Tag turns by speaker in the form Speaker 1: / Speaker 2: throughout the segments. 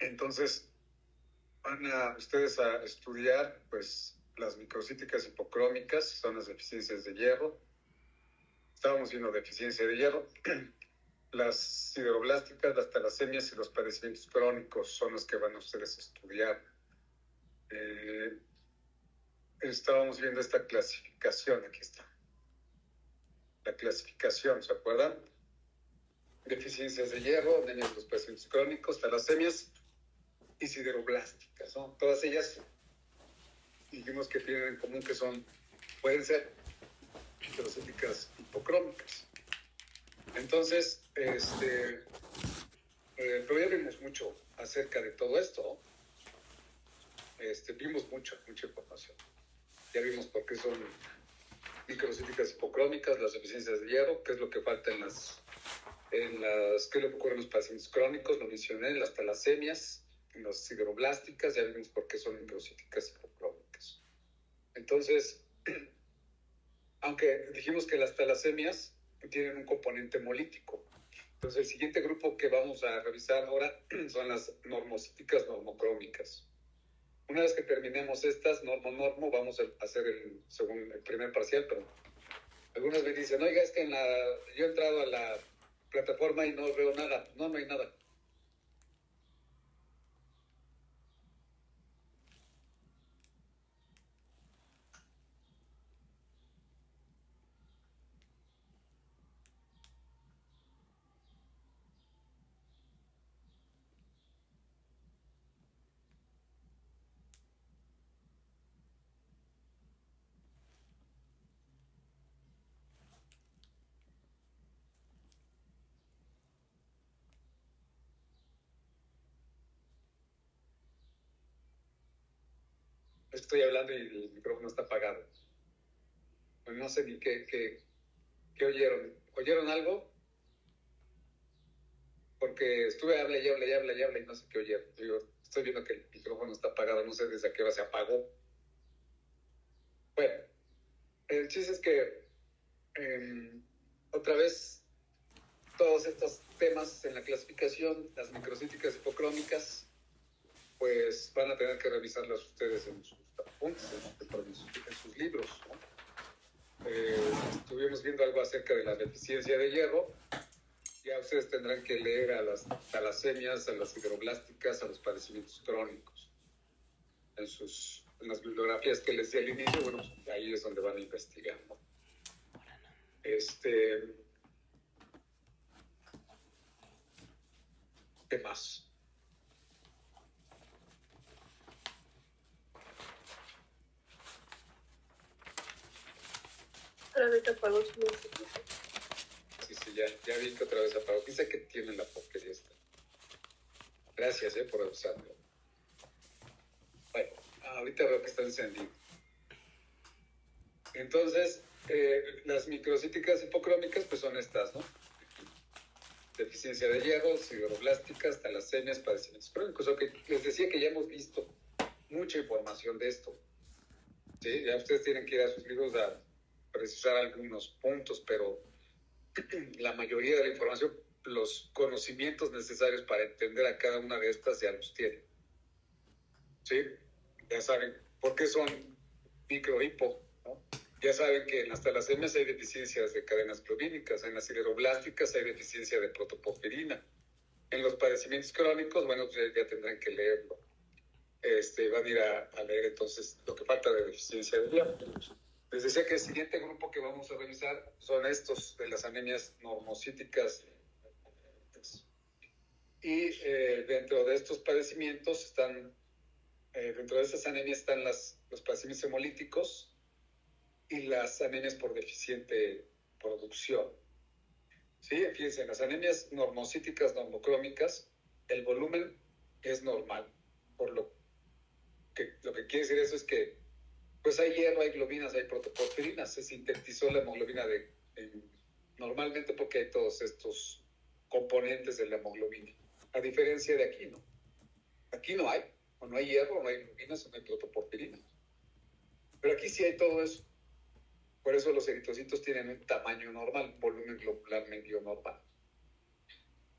Speaker 1: Entonces, van a ustedes a estudiar, pues, las microcíticas hipocrómicas, son las deficiencias de hierro. Estábamos viendo deficiencia de hierro. Las sideroblásticas, las talasemias y los padecimientos crónicos son los que van a ustedes a estudiar. Estábamos viendo esta clasificación, aquí está. La clasificación, ¿se acuerdan? Deficiencias de hierro, anemias de los padecimientos crónicos, talasemias y sideroblásticas, ¿no? Todas ellas dijimos que tienen en común que pueden ser microcíticas hipocrómicas. Entonces, pero ya vimos mucho acerca de todo esto, ¿no? Vimos mucha información. Ya vimos por qué son microcíticas hipocrómicas, las deficiencias de hierro, qué es lo que falta qué es lo que ocurre en los pacientes crónicos, lo mencioné, en las talasemias, en las sideroblásticas, ya vimos por qué son microcíticas hipocrómicas. Entonces, aunque dijimos que las talasemias tienen un componente hemolítico, entonces el siguiente grupo que vamos a revisar ahora son las normocíticas normocrómicas. Una vez que terminemos estas, normo, vamos a hacer el primer parcial, pero algunos me dicen, oiga, es que yo he entrado a la plataforma y no veo nada. No hay nada. Estoy hablando y el micrófono está apagado. No sé ni qué oyeron. ¿Oyeron algo? Porque estuve hable y no sé qué oyeron. Estoy viendo que el micrófono está apagado, no sé desde a qué hora se apagó. Bueno, el chiste es que otra vez todos estos temas en la clasificación, las microcíticas hipocrómicas, pues van a tener que revisarlas ustedes en sus apuntes, en sus libros, ¿no? Estuvimos viendo algo acerca de la deficiencia de hierro. Ya ustedes tendrán que leer a las talasemias, a las sideroblásticas, a los padecimientos crónicos. En las bibliografías que les di al inicio, bueno, pues ahí es donde van a investigar, ¿no? ¿Qué más?
Speaker 2: Otra vez apagó su música.
Speaker 1: Sí, ya vi que otra vez apagó. Dice que tiene la porquería esta. Gracias, por avisarme. Bueno, ahorita veo que está encendido. Entonces, las microcíticas hipocrómicas, pues son estas, ¿no? Deficiencia de hierro, sideroblásticas, talasemias, padecimientos crónicos. Les decía que ya hemos visto mucha información de esto. ¿Sí? Ya ustedes tienen que ir a sus libros a precisar algunos puntos, pero la mayoría de la información, los conocimientos necesarios para entender a cada una de estas ya los tienen. ¿Sí? Ya saben por qué son microhipo, ¿no? Ya saben que en las talasemias hay deficiencias de cadenas clorínicas, en las sideroblásticas hay deficiencia de protoporfirina. En los padecimientos crónicos, bueno, pues ya tendrán que leerlo. Van a ir a leer entonces lo que falta de deficiencia de hierro. Les decía que el siguiente grupo que vamos a revisar son estos de las anemias normocíticas. Y dentro de estos padecimientos están, dentro de estas anemias están los padecimientos hemolíticos y las anemias por deficiente producción. ¿Sí? Fíjense, en las anemias normocíticas, normocrómicas, el volumen es normal. Por lo que quiere decir eso es que pues hay hierro, hay globinas, hay protoporfirinas. Se sintetizó la hemoglobina normalmente porque hay todos estos componentes de la hemoglobina. A diferencia de aquí, ¿no? Aquí no hay. O no hay hierro, o no hay globinas, o no hay protoporfirinas. Pero aquí sí hay todo eso. Por eso los eritrocitos tienen un tamaño normal, un volumen globular medio normal.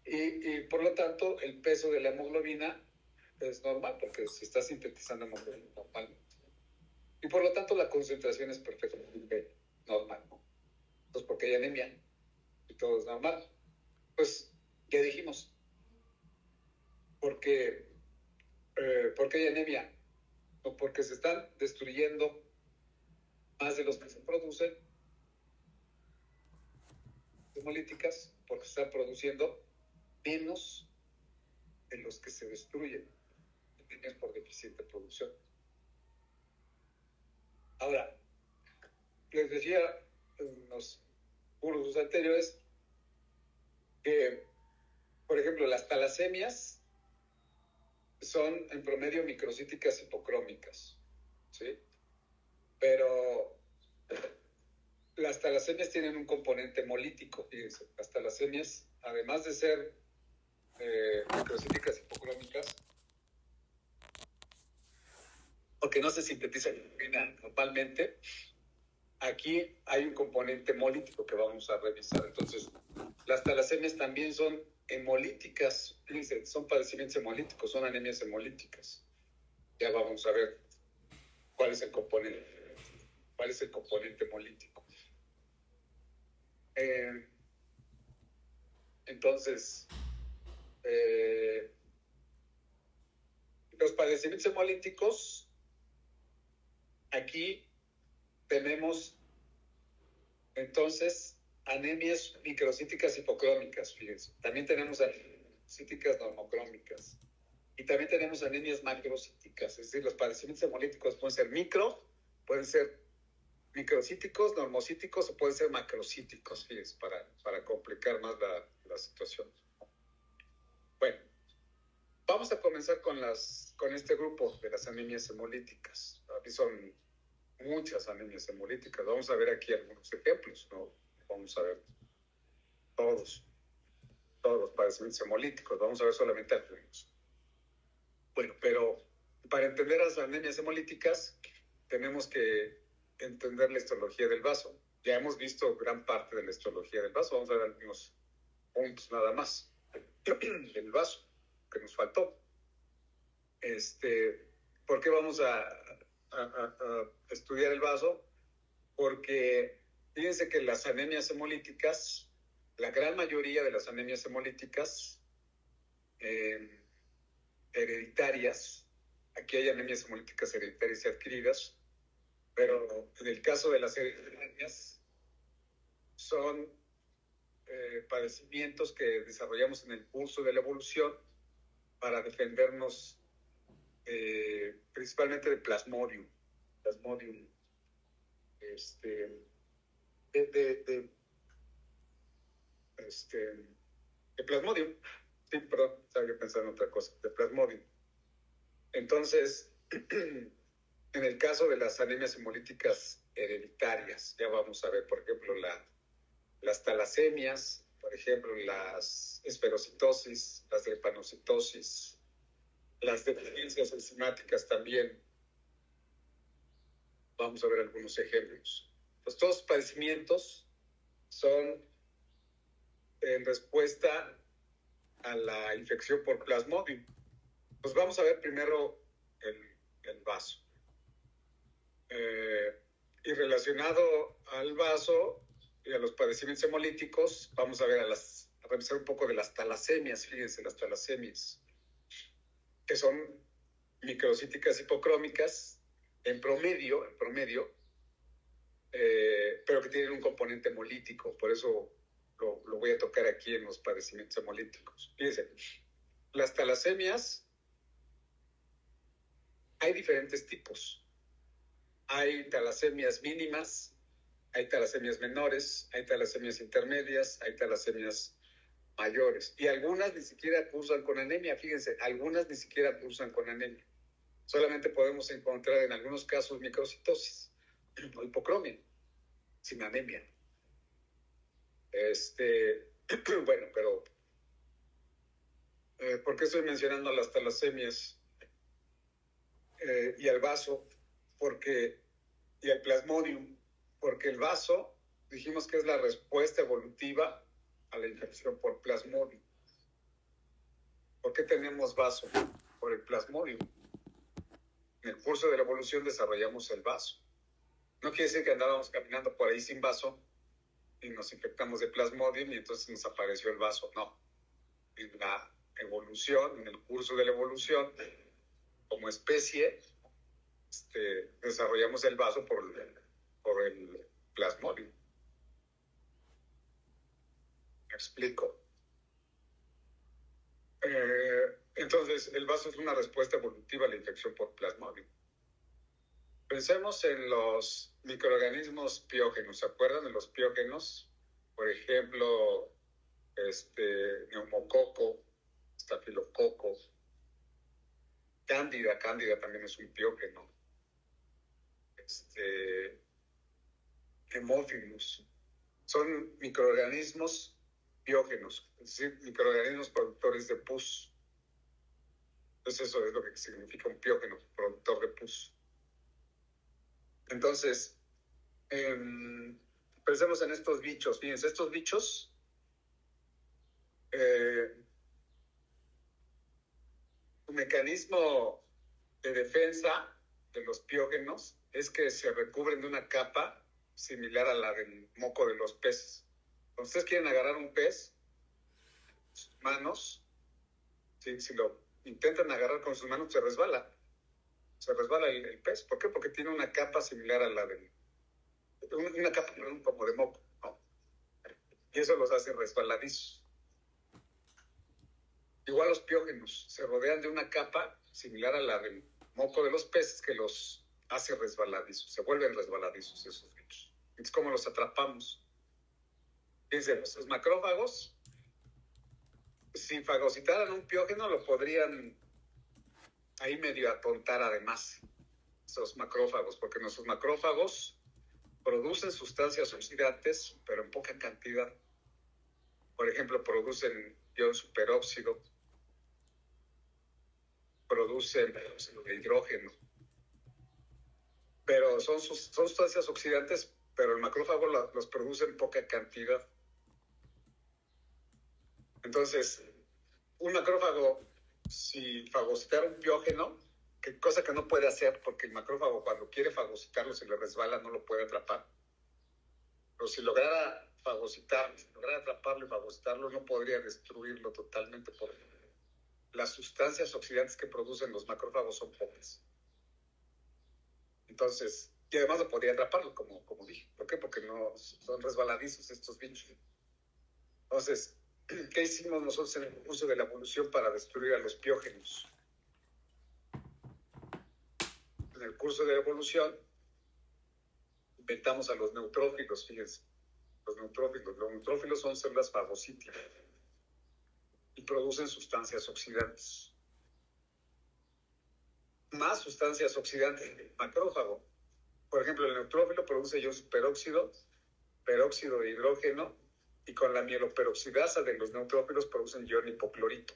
Speaker 1: Y por lo tanto, el peso de la hemoglobina es normal porque se está sintetizando hemoglobina normalmente. Y por lo tanto la concentración es perfectamente normal, ¿no? Entonces, ¿por qué hay anemia? Y todo es normal. Pues ya dijimos, porque, ¿por qué hay anemia? O porque se están destruyendo más de los que se producen hemolíticas, porque se están produciendo menos de los que se destruyen por deficiente producción. Ahora, les decía en los cursos anteriores que, por ejemplo, las talasemias son en promedio microcíticas hipocrómicas, ¿sí? Pero las talasemias tienen un componente hemolítico, fíjense. Las talasemias, además de ser microcíticas hipocrómicas, porque no se sintetiza hemoglobina normalmente, aquí hay un componente hemolítico que vamos a revisar. Entonces, las talasemias también son hemolíticas, fíjense, son padecimientos hemolíticos, son anemias hemolíticas. Ya vamos a ver cuál es el componente hemolítico. Entonces, los padecimientos hemolíticos, aquí tenemos entonces anemias microcíticas hipocrómicas, fíjense. También tenemos cíticas normocrómicas. Y también tenemos anemias macrocíticas, es decir, los padecimientos hemolíticos pueden ser microcíticos, normocíticos o pueden ser macrocíticos, fíjense, para complicar más la situación. Bueno, vamos a comenzar con este grupo de las anemias hemolíticas. Aquí son muchas anemias hemolíticas. Vamos a ver aquí algunos ejemplos, ¿no? Vamos a ver todos los padecimientos hemolíticos. Vamos a ver solamente algunos. Bueno, pero para entender las anemias hemolíticas tenemos que entender la histología del vaso. Ya hemos visto gran parte de la histología del vaso. Vamos a ver algunos puntos nada más del vaso que nos faltó. ¿Por qué vamos a estudiar el vaso? Porque fíjense que las anemias hemolíticas, la gran mayoría de las anemias hemolíticas hereditarias, aquí hay anemias hemolíticas hereditarias y adquiridas, pero en el caso de las hereditarias son padecimientos que desarrollamos en el curso de la evolución para defendernos principalmente de Plasmodium, de Plasmodium. Sí, perdón, estaba yo pensando en otra cosa, de Plasmodium. Entonces, en el caso de las anemias hemolíticas hereditarias, ya vamos a ver, por ejemplo, las talasemias, por ejemplo, las esferocitosis, las drepanocitosis, las deficiencias enzimáticas también. Vamos a ver algunos ejemplos. Pues todos los padecimientos son en respuesta a la infección por Plasmodium. Pues vamos a ver primero el vaso. Y relacionado al vaso y a los padecimientos hemolíticos, vamos a ver a revisar un poco de las talasemias. Fíjense, las talasemias, que son microcíticas hipocrómicas en promedio, pero que tienen un componente hemolítico. Por eso lo voy a tocar aquí en los padecimientos hemolíticos. Fíjense, las talasemias, hay diferentes tipos. Hay talasemias mínimas, hay talasemias menores, hay talasemias intermedias, hay talasemias mayores. Y algunas ni siquiera cursan con anemia, fíjense, algunas ni siquiera cursan con anemia. Solamente podemos encontrar en algunos casos microcitosis o hipocromia, sin anemia. Bueno, pero ¿por qué estoy mencionando las talasemias y al vaso? Y al Plasmodium, porque el vaso, dijimos que es la respuesta evolutiva a la infección por Plasmodium. ¿Por qué tenemos vaso? por el plasmodium. En el curso de la evolución desarrollamos el vaso. No quiere decir que andábamos caminando por ahí sin vaso y nos infectamos de plasmodium y entonces nos apareció el vaso. No. En la evolución, en el curso de la evolución, como especie, desarrollamos el vaso por el plasmodium. Me explico. Entonces, el vaso es una respuesta evolutiva a la infección por plasmodium. Pensemos en los microorganismos piógenos. ¿Se acuerdan de los piógenos? Por ejemplo, neumococo, estafilococo, cándida también es un piógeno. Hemófilos. Son microorganismos piógenos, es decir, microorganismos productores de pus. Entonces eso es lo que significa un piógeno, productor de pus. Entonces, pensemos en estos bichos. Fíjense, estos bichos su mecanismo de defensa de los piógenos es que se recubren de una capa similar a la del moco de los peces. Cuando ustedes quieren agarrar un pez, sus manos, si lo intentan agarrar con sus manos, se resbala el pez. ¿Por qué? Porque tiene una capa similar a la del... una capa como de moco, ¿no? Y eso los hace resbaladizos. Igual los piógenos se rodean de una capa similar a la del moco de los peces que los hace resbaladizos, se vuelven resbaladizos esos bichos. Es como los atrapamos. Fíjense, los macrófagos, si fagocitaran un piógeno, lo podrían ahí medio atontar además, esos macrófagos, porque nuestros macrófagos producen sustancias oxidantes, pero en poca cantidad. Por ejemplo, producen ion superóxido, producen de hidrógeno, pero son sustancias oxidantes, pero el macrófago los produce en poca cantidad. Entonces, un macrófago, si fagocitara un piógeno, cosa que no puede hacer, porque el macrófago cuando quiere fagocitarlo, se le resbala, no lo puede atrapar. Pero si lograra atraparlo y fagocitarlo, no podría destruirlo totalmente, porque las sustancias oxidantes que producen los macrófagos son pocas. Entonces, y además no podría atraparlo, como dije. ¿Por qué? Porque no son resbaladizos estos bichos. Entonces, ¿qué hicimos nosotros en el curso de la evolución para destruir a los piógenos? En el curso de la evolución inventamos a los neutrófilos, fíjense. Los neutrófilos son células fagocíticas y producen sustancias oxidantes. Más sustancias oxidantes del macrófago. Por ejemplo, el neutrófilo produce ion superóxido, peróxido de hidrógeno, y con la mieloperoxidasa de los neutrófilos producen ion hipoclorito,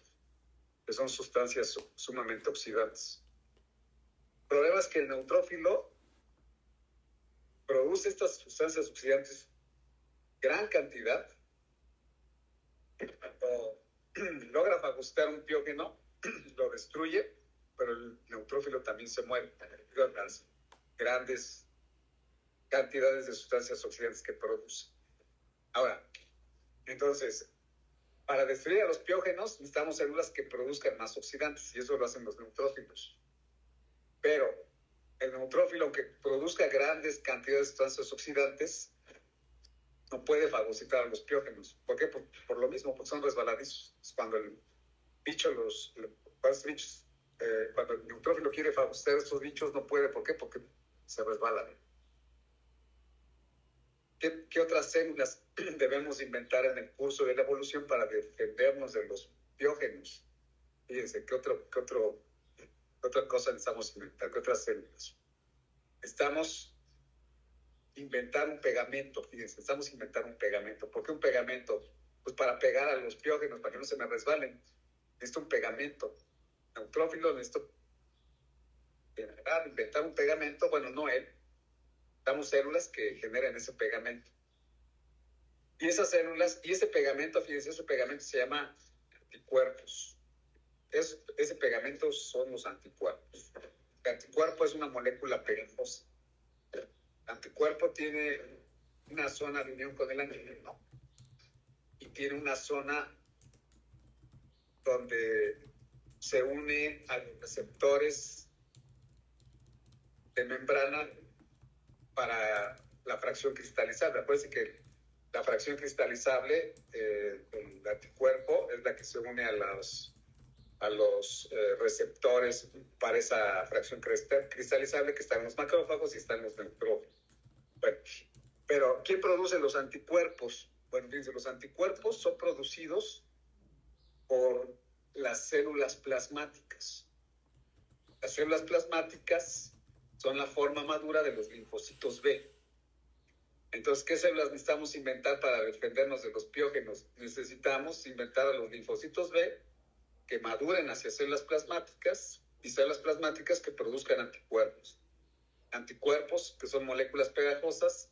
Speaker 1: que son sustancias sumamente oxidantes. El problema es que el neutrófilo produce estas sustancias oxidantes gran cantidad. Cuando logra fagocitar un piógeno, lo destruye, pero el neutrófilo también se muere debido a las grandes cantidades de sustancias oxidantes que produce. Ahora, entonces, para destruir a los piógenos necesitamos células que produzcan más oxidantes, y eso lo hacen los neutrófilos. Pero el neutrófilo, aunque produzca grandes cantidades de sustancias oxidantes, no puede fagocitar a los piógenos. ¿Por qué? Por lo mismo, porque son resbaladizos. Cuando el bicho cuando el neutrófilo quiere fagocitar a estos bichos, no puede. ¿Por qué? Porque se resbalan. ¿Qué otras células debemos inventar en el curso de la evolución para defendernos de los piógenos? Fíjense, ¿qué otra cosa necesitamos inventar? ¿Qué otras células? Necesitamos inventar un pegamento, fíjense, necesitamos inventar un pegamento. ¿Por qué un pegamento? Pues para pegar a los piógenos, para que no se me resbalen. Necesito un pegamento. Neutrófilo, necesito inventar un pegamento, bueno, no él. Necesitamos células que generen ese pegamento. Y esas células, y ese pegamento, fíjense, ese pegamento se llama anticuerpos. ese pegamento son los anticuerpos. El anticuerpo es una molécula pegajosa. El anticuerpo tiene una zona de unión con el antígeno y tiene una zona donde se une a los receptores de membrana para la fracción cristalizable. Acuérdense que la fracción cristalizable del anticuerpo es la que se une a los receptores para esa fracción cristalizable que están en los macrófagos y están en los neutrófilos. Bueno, pero ¿quién produce los anticuerpos? Bueno, fíjense, los anticuerpos son producidos por las células plasmáticas. Las células plasmáticas son la forma madura de los linfocitos B. Entonces, ¿qué células necesitamos inventar para defendernos de los piógenos? Necesitamos inventar a los linfocitos B que maduren hacia células plasmáticas y células plasmáticas que produzcan anticuerpos. Anticuerpos que son moléculas pegajosas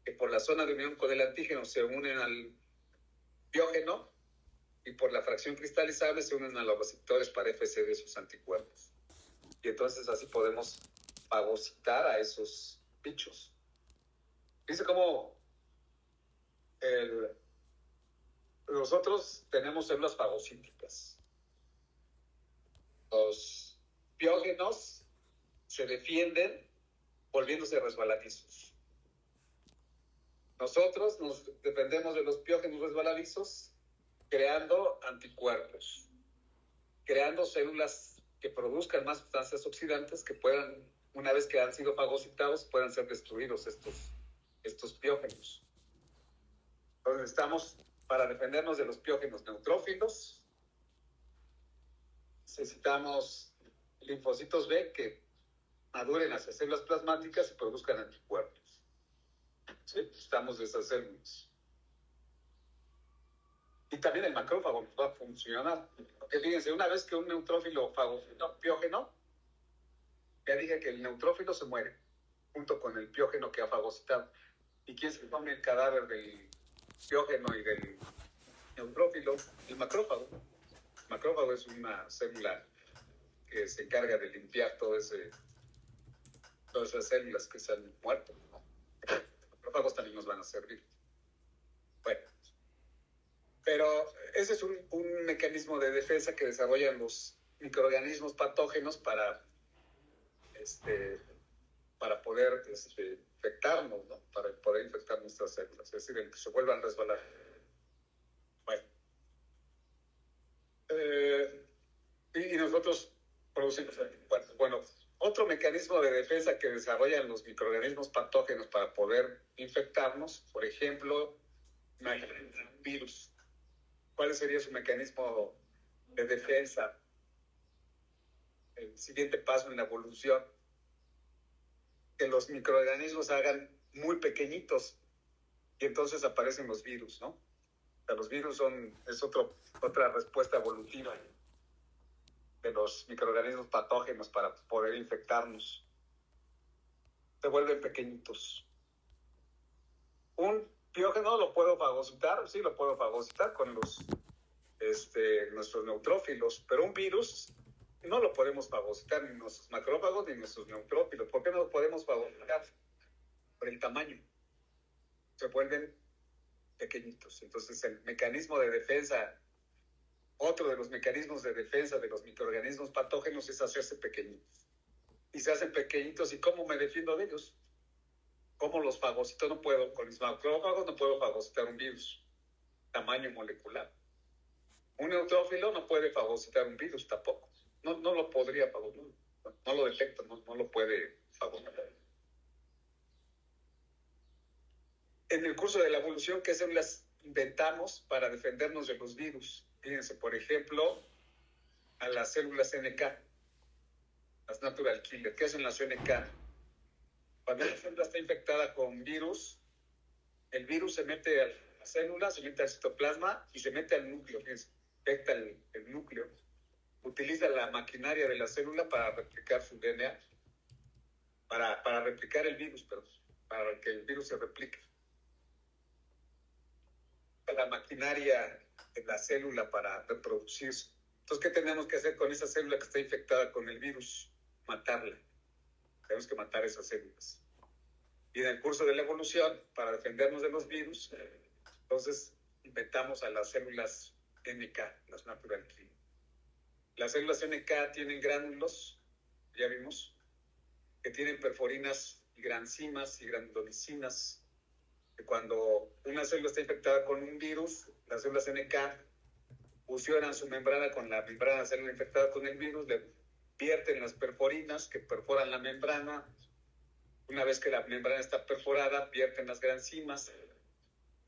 Speaker 1: que por la zona de unión con el antígeno se unen al piógeno y por la fracción cristalizable se unen a los receptores para FC de esos anticuerpos. Y entonces así podemos fagocitar a esos bichos. Dice cómo nosotros tenemos células fagocíticas. Los piógenos se defienden volviéndose resbaladizos. Nosotros nos defendemos de los piógenos resbaladizos creando anticuerpos, creando células que produzcan más sustancias oxidantes que puedan, una vez que han sido fagocitados, puedan ser destruidos estos piógenos. Entonces estamos, para defendernos de los piógenos neutrófilos, necesitamos linfocitos B que maduren hacia células plasmáticas y produzcan anticuerpos. ¿Sí? Necesitamos de esas células. Y también el macrófago va a funcionar. Porque fíjense, una vez que un neutrófilo fagocita un piógeno, ya dije que el neutrófilo se muere junto con el piógeno que ha fagocitado. ¿Y quién se come el cadáver del piógeno y del neutrófilo? El macrófago. El macrófago es una célula que se encarga de limpiar todas esas células que se han muerto. Los macrófagos también nos van a servir. Bueno, pero ese es un mecanismo de defensa que desarrollan los microorganismos patógenos para poder infectarnos, ¿no? Para poder infectar nuestras células, es decir, que se vuelvan a resbalar. Bueno, y nosotros producimos anticuerpos. Bueno, otro mecanismo de defensa que desarrollan los microorganismos patógenos para poder infectarnos, por ejemplo, un virus. ¿Cuál sería su mecanismo de defensa? El siguiente paso en la evolución, que los microorganismos hagan muy pequeñitos y entonces aparecen los virus, ¿no? O sea, los virus es otra respuesta evolutiva de los microorganismos patógenos para poder infectarnos. Se vuelven pequeñitos. Un piógeno lo puedo fagocitar, sí, lo puedo fagocitar con nuestros neutrófilos, pero un virus no lo podemos fagocitar ni nuestros macrófagos ni nuestros neutrófilos. ¿Por qué no lo podemos fagocitar? Por el tamaño. Se vuelven pequeñitos. Entonces el mecanismo de defensa, otro de los mecanismos de defensa de los microorganismos patógenos es hacerse pequeñitos. Y se hacen pequeñitos, ¿y cómo me defiendo de ellos? ¿Cómo los fagocito? No puedo, con mis macrófagos no puedo fagocitar un virus, tamaño molecular. Un neutrófilo no puede fagocitar un virus tampoco. No lo podría fagocitar, no lo detecta, no lo puede fagocitar. En el curso de la evolución, ¿qué células inventamos para defendernos de los virus? Fíjense, por ejemplo, a las células NK, las Natural Killer. ¿Qué hacen las NK? Cuando la célula está infectada con virus, el virus se mete a la célula, se mete al citoplasma y se mete al núcleo. Fíjense, infecta el núcleo. Utiliza la maquinaria de la célula para replicar su DNA, para replicar el virus, pero para que el virus se replique. La maquinaria de la célula para reproducirse. Entonces, ¿qué tenemos que hacer con esa célula que está infectada con el virus? Matarla. Tenemos que matar esas células. Y en el curso de la evolución, para defendernos de los virus, entonces inventamos a las células NK, las natural killer. Las células NK tienen gránulos, ya vimos, que tienen perforinas y granzimas y granulonicinas. Que cuando una célula está infectada con un virus, las células NK fusionan su membrana con la membrana de la célula infectada con el virus, le vierten las perforinas que perforan la membrana. Una vez que la membrana está perforada, vierten las granzimas,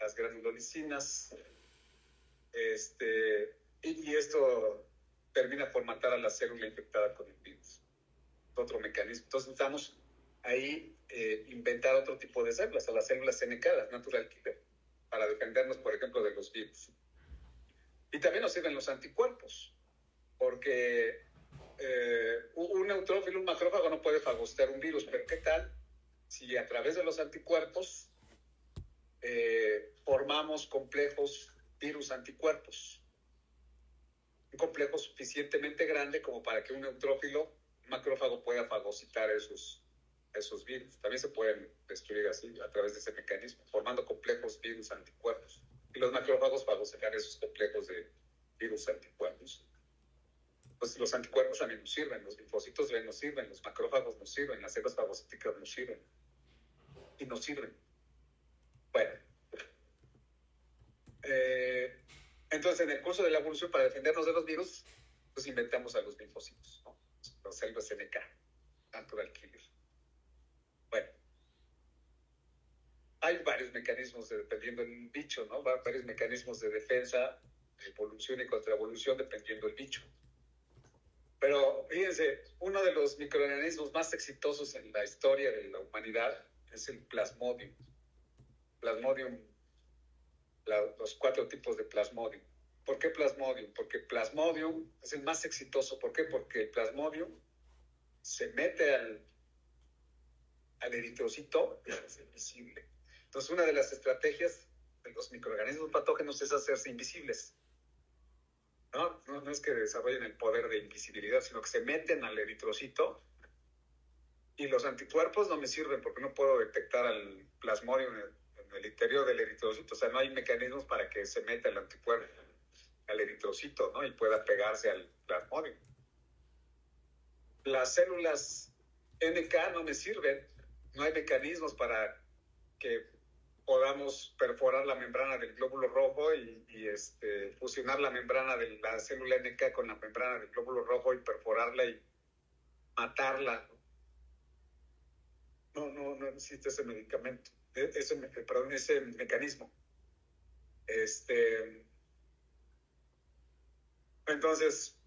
Speaker 1: las granulonicinas, y esto termina por matar a la célula infectada con el virus. Otro mecanismo. Entonces necesitamos ahí inventar otro tipo de células, a las células NK, las natural killer, para defendernos, por ejemplo, de los virus. Y también nos sirven los anticuerpos, porque un neutrófilo, un macrófago no puede fagocitar un virus, pero ¿qué tal si a través de los anticuerpos formamos complejos virus anticuerpos? Un complejo suficientemente grande como para que un neutrófilo, un macrófago, pueda fagocitar esos virus. También se pueden destruir así, a través de ese mecanismo, formando complejos virus anticuerpos. Y los macrófagos fagocitar esos complejos de virus anticuerpos. Pues los anticuerpos también nos sirven, los linfocitos B nos sirven, los macrófagos nos sirven, las células fagocíticas nos sirven. Y nos sirven. Bueno. Entonces, en el curso de la evolución, para defendernos de los virus, pues inventamos a los linfocitos, ¿no? Las células NK, natural killer. Bueno. Hay varios mecanismos dependiendo del bicho, ¿no? Varios mecanismos de defensa, evolución y contraevolución dependiendo del bicho. Pero fíjense, uno de los microorganismos más exitosos en la historia de la humanidad es el Plasmodium. Plasmodium, los 4 tipos de Plasmodium. ¿Por qué Plasmodium? Porque Plasmodium es el más exitoso. ¿Por qué? Porque el Plasmodium se mete al eritrocito y es invisible. Entonces, una de las estrategias de los microorganismos patógenos es hacerse invisibles. No es que desarrollen el poder de invisibilidad, sino que se meten al eritrocito. Y los anticuerpos no me sirven porque no puedo detectar al Plasmodium en el interior del eritrocito. O sea, no hay mecanismos para que se meta el anticuerpo al eritrocito, ¿no? Y pueda pegarse al Plasmodium. Las células NK no me sirven. No hay mecanismos para que podamos perforar la membrana del glóbulo rojo y fusionar la membrana de la célula NK con la membrana del glóbulo rojo y perforarla y matarla. No existe ese medicamento, ese mecanismo. Entonces,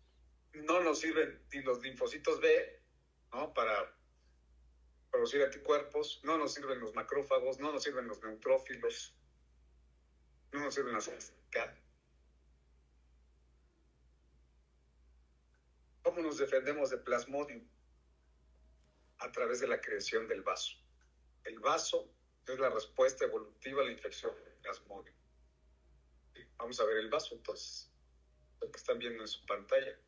Speaker 1: no nos sirven ni los linfocitos B, ¿no? Para producir anticuerpos, no nos sirven los macrófagos, no nos sirven los neutrófilos, no nos sirven las NK. ¿Cómo nos defendemos de Plasmodium? A través de la creación del vaso. El vaso es la respuesta evolutiva a la infección de Plasmodium. Vamos a ver el vaso entonces, lo que están viendo en su pantalla.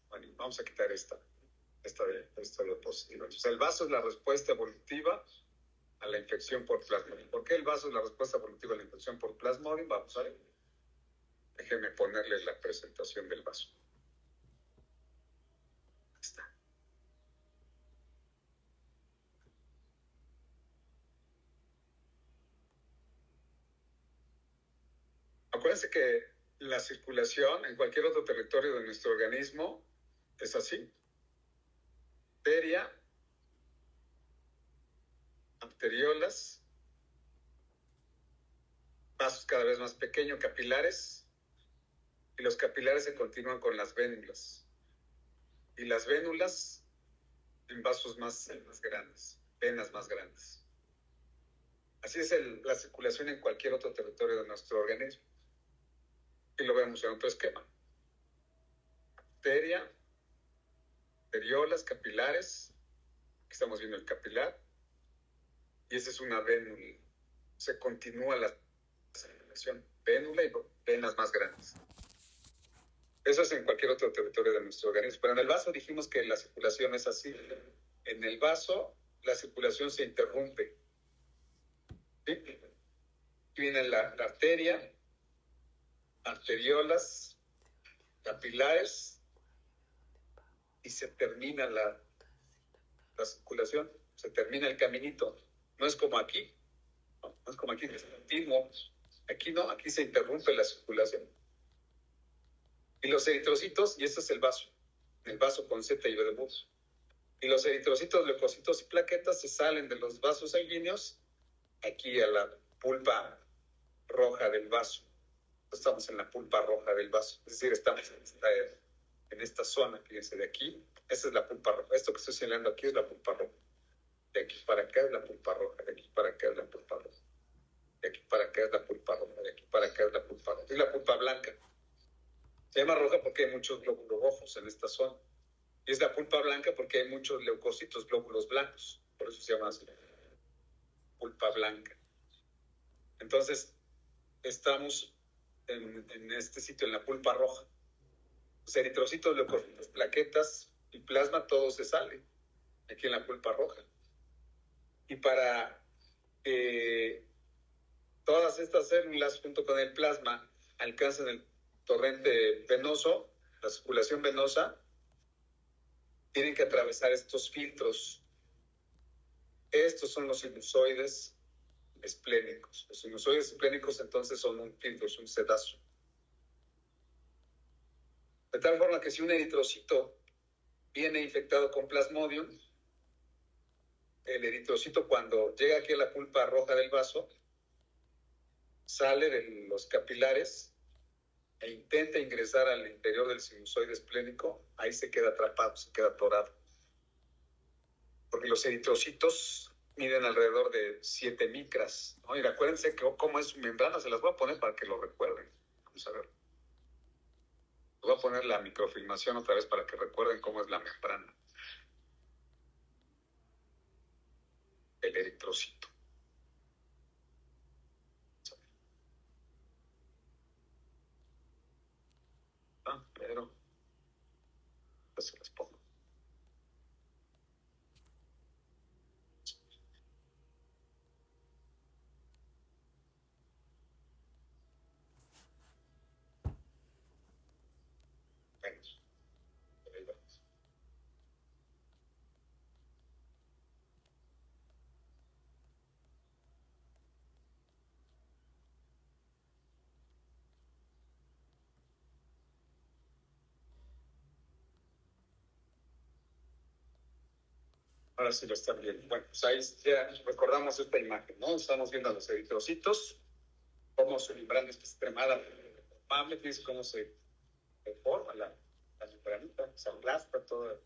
Speaker 1: Bueno, vamos a quitar esta diapositiva. O sea, el vaso es la respuesta evolutiva a la infección por Plasmodium. ¿Por qué el vaso es la respuesta evolutiva a la infección por Plasmodium? Vamos a ver. Déjenme ponerles la presentación del vaso. Ahí está. Acuérdense que la circulación en cualquier otro territorio de nuestro organismo es así. Arteria, arteriolas, vasos cada vez más pequeños, capilares, y los capilares se continúan con las vénulas. Y las vénulas en vasos más grandes, venas más grandes. Así es la circulación en cualquier otro territorio de nuestro organismo. Y lo vemos en otro esquema. Arteria, arteriolas, capilares. Aquí estamos viendo el capilar. Y esa es una vénula. Se continúa comunicación, vénula y venas más grandes. Eso es en cualquier otro territorio de nuestro organismo. Pero en el vaso dijimos que la circulación es así. En el vaso la circulación se interrumpe. ¿Sí? Aquí viene la arteria, arteriolas, capilares, y se termina la circulación, se termina el caminito. No es como aquí, no es como aquí, que es continuo. Aquí no, aquí se interrumpe la circulación. Y los eritrocitos, y este es el vaso con Z y B de burro. Y los eritrocitos, leucocitos y plaquetas se salen de los vasos sanguíneos aquí a la pulpa roja del vaso. Estamos en la pulpa roja del vaso, es decir, estamos en esta zona, fíjense, de aquí, esta es la pulpa roja. Esto que estoy señalando aquí es la pulpa roja. De aquí para acá es la pulpa roja, de aquí para acá es la pulpa roja. De aquí para acá es la pulpa roja, de aquí para acá es la pulpa roja. Es la pulpa blanca. Se llama roja porque hay muchos glóbulos rojos en esta zona. Y es la pulpa blanca porque hay muchos leucocitos, glóbulos blancos. Por eso se llama así. Pulpa blanca. Entonces, estamos en este sitio, en la pulpa roja. Los eritrocitos, leucocitos, plaquetas y plasma, todo se sale aquí en la pulpa roja. Y para que todas estas células, junto con el plasma, alcancen el torrente venoso, la circulación venosa, tienen que atravesar estos filtros. Estos son los sinusoides esplénicos. Los sinusoides esplénicos entonces son un filtro, es un sedazo. De tal forma que si un eritrocito viene infectado con Plasmodium, el eritrocito cuando llega aquí a la pulpa roja del vaso, sale de los capilares e intenta ingresar al interior del sinusoide esplénico, ahí se queda atrapado, se queda atorado. Porque los eritrocitos miden alrededor de 7 micras, ¿no? Y acuérdense cómo es su membrana, se las voy a poner para que lo recuerden. Vamos a ver. Voy a poner la microfilmación otra vez para que recuerden cómo es la membrana. El eritrocito. Pero pues se las pongo. Bueno, ahí vamos. Ahora sí lo están viendo. Bueno, pues ahí ya recordamos esta imagen, ¿no? Estamos viendo a los eritrocitos, cómo su membrana es extremadamente deformable, fíjense cómo se deforma la membranita, se aplasta toda.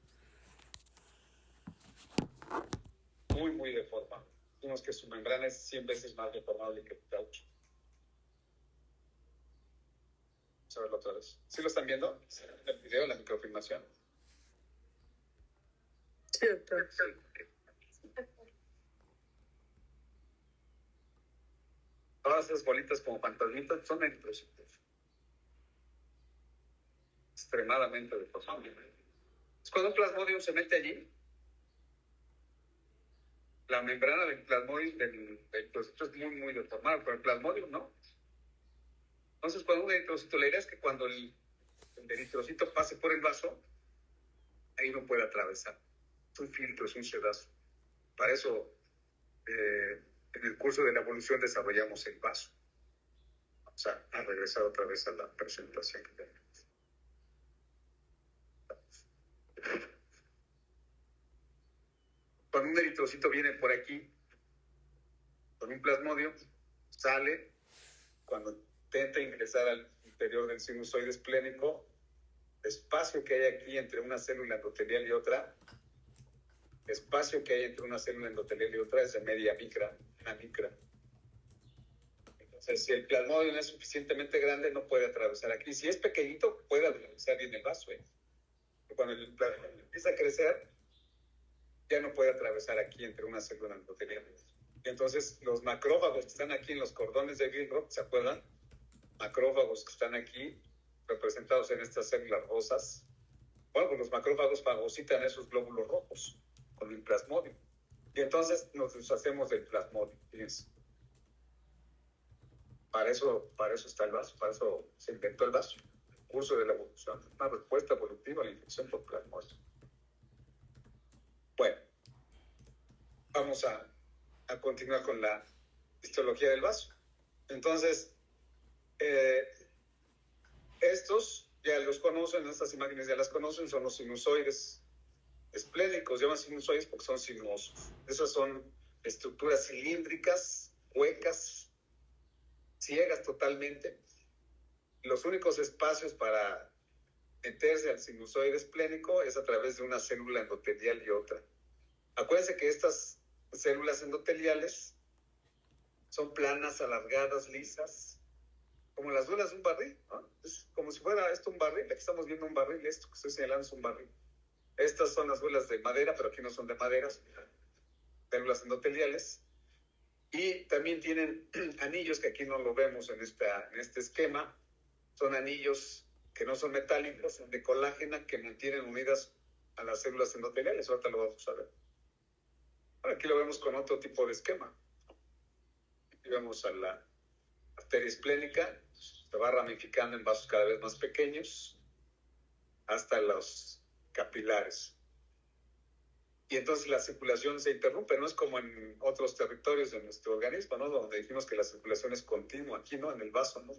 Speaker 1: Muy, muy deformable. Vimos que su membrana es 100 veces más deformable que el caucho. Vamos a verlo otra vez. ¿Sí lo están viendo? El video, la microfilmación.
Speaker 2: Sí, doctor.
Speaker 1: Todas esas bolitas como fantasmitas son eritrocitos. Extremadamente deformables. Cuando un plasmodium se mete allí, la membrana del plasmodium del eritrocito es muy, muy deformada, pero el plasmodium no. Entonces, cuando un eritrocito, la idea es que cuando el eritrocito pase por el vaso, ahí no puede atravesar. Es un filtro, es un sedazo. Para eso, en el curso de la evolución desarrollamos el vaso. Vamos a regresar otra vez a la presentación que tenemos. Cuando un eritrocito viene por aquí, con un plasmodium, sale, cuando intenta ingresar al interior del sinusoide esplénico, el espacio que hay aquí entre una célula endotelial y otra, espacio que hay entre una célula endotelial y otra es de media micra, una micra. Entonces, si el plasmodium es suficientemente grande, no puede atravesar aquí. Si es pequeñito, puede atravesar bien el vaso. Cuando el plasmodium empieza a crecer, ya no puede atravesar aquí entre una célula endotelial. Y entonces, los macrófagos que están aquí en los cordones de Greenrock, ¿se acuerdan? macrófagos que están aquí, representados en estas células rosas. Bueno, pues los macrófagos fagocitan esos glóbulos rojos con el plasmodio. Y entonces nos deshacemos del plasmodio. Fíjense. Para eso está el vaso, para eso se inventó el vaso. El curso de la evolución, una respuesta evolutiva a la infección por plasmodio. Bueno, vamos a continuar con la histología del vaso. Entonces, estos ya los conocen, estas imágenes ya las conocen, son los sinusoides esplénicos, llaman sinusoides porque son sinuosos. Esas son estructuras cilíndricas, huecas, ciegas totalmente. Los únicos espacios para meterse al sinusoide esplénico es a través de una célula endotelial y otra. Acuérdense que estas células endoteliales son planas, alargadas, lisas, como las duelas de un barril, ¿no? Es como si fuera esto un barril. Aquí estamos viendo un barril, esto que estoy señalando es un barril. Estas son las duelas de madera, pero aquí no son de madera, son células endoteliales. Y también tienen anillos, que aquí no lo vemos en este esquema. Son anillos que no son metálicos, son de colágena, que mantienen unidas a las células endoteliales. Ahorita lo vamos a ver. Bueno, aquí lo vemos con otro tipo de esquema. Aquí vemos a la arteria esplénica, se va ramificando en vasos cada vez más pequeños hasta los capilares. Y entonces la circulación se interrumpe, no es como en otros territorios de nuestro organismo, ¿no? Donde dijimos que la circulación es continua, aquí no, en el vaso, ¿no?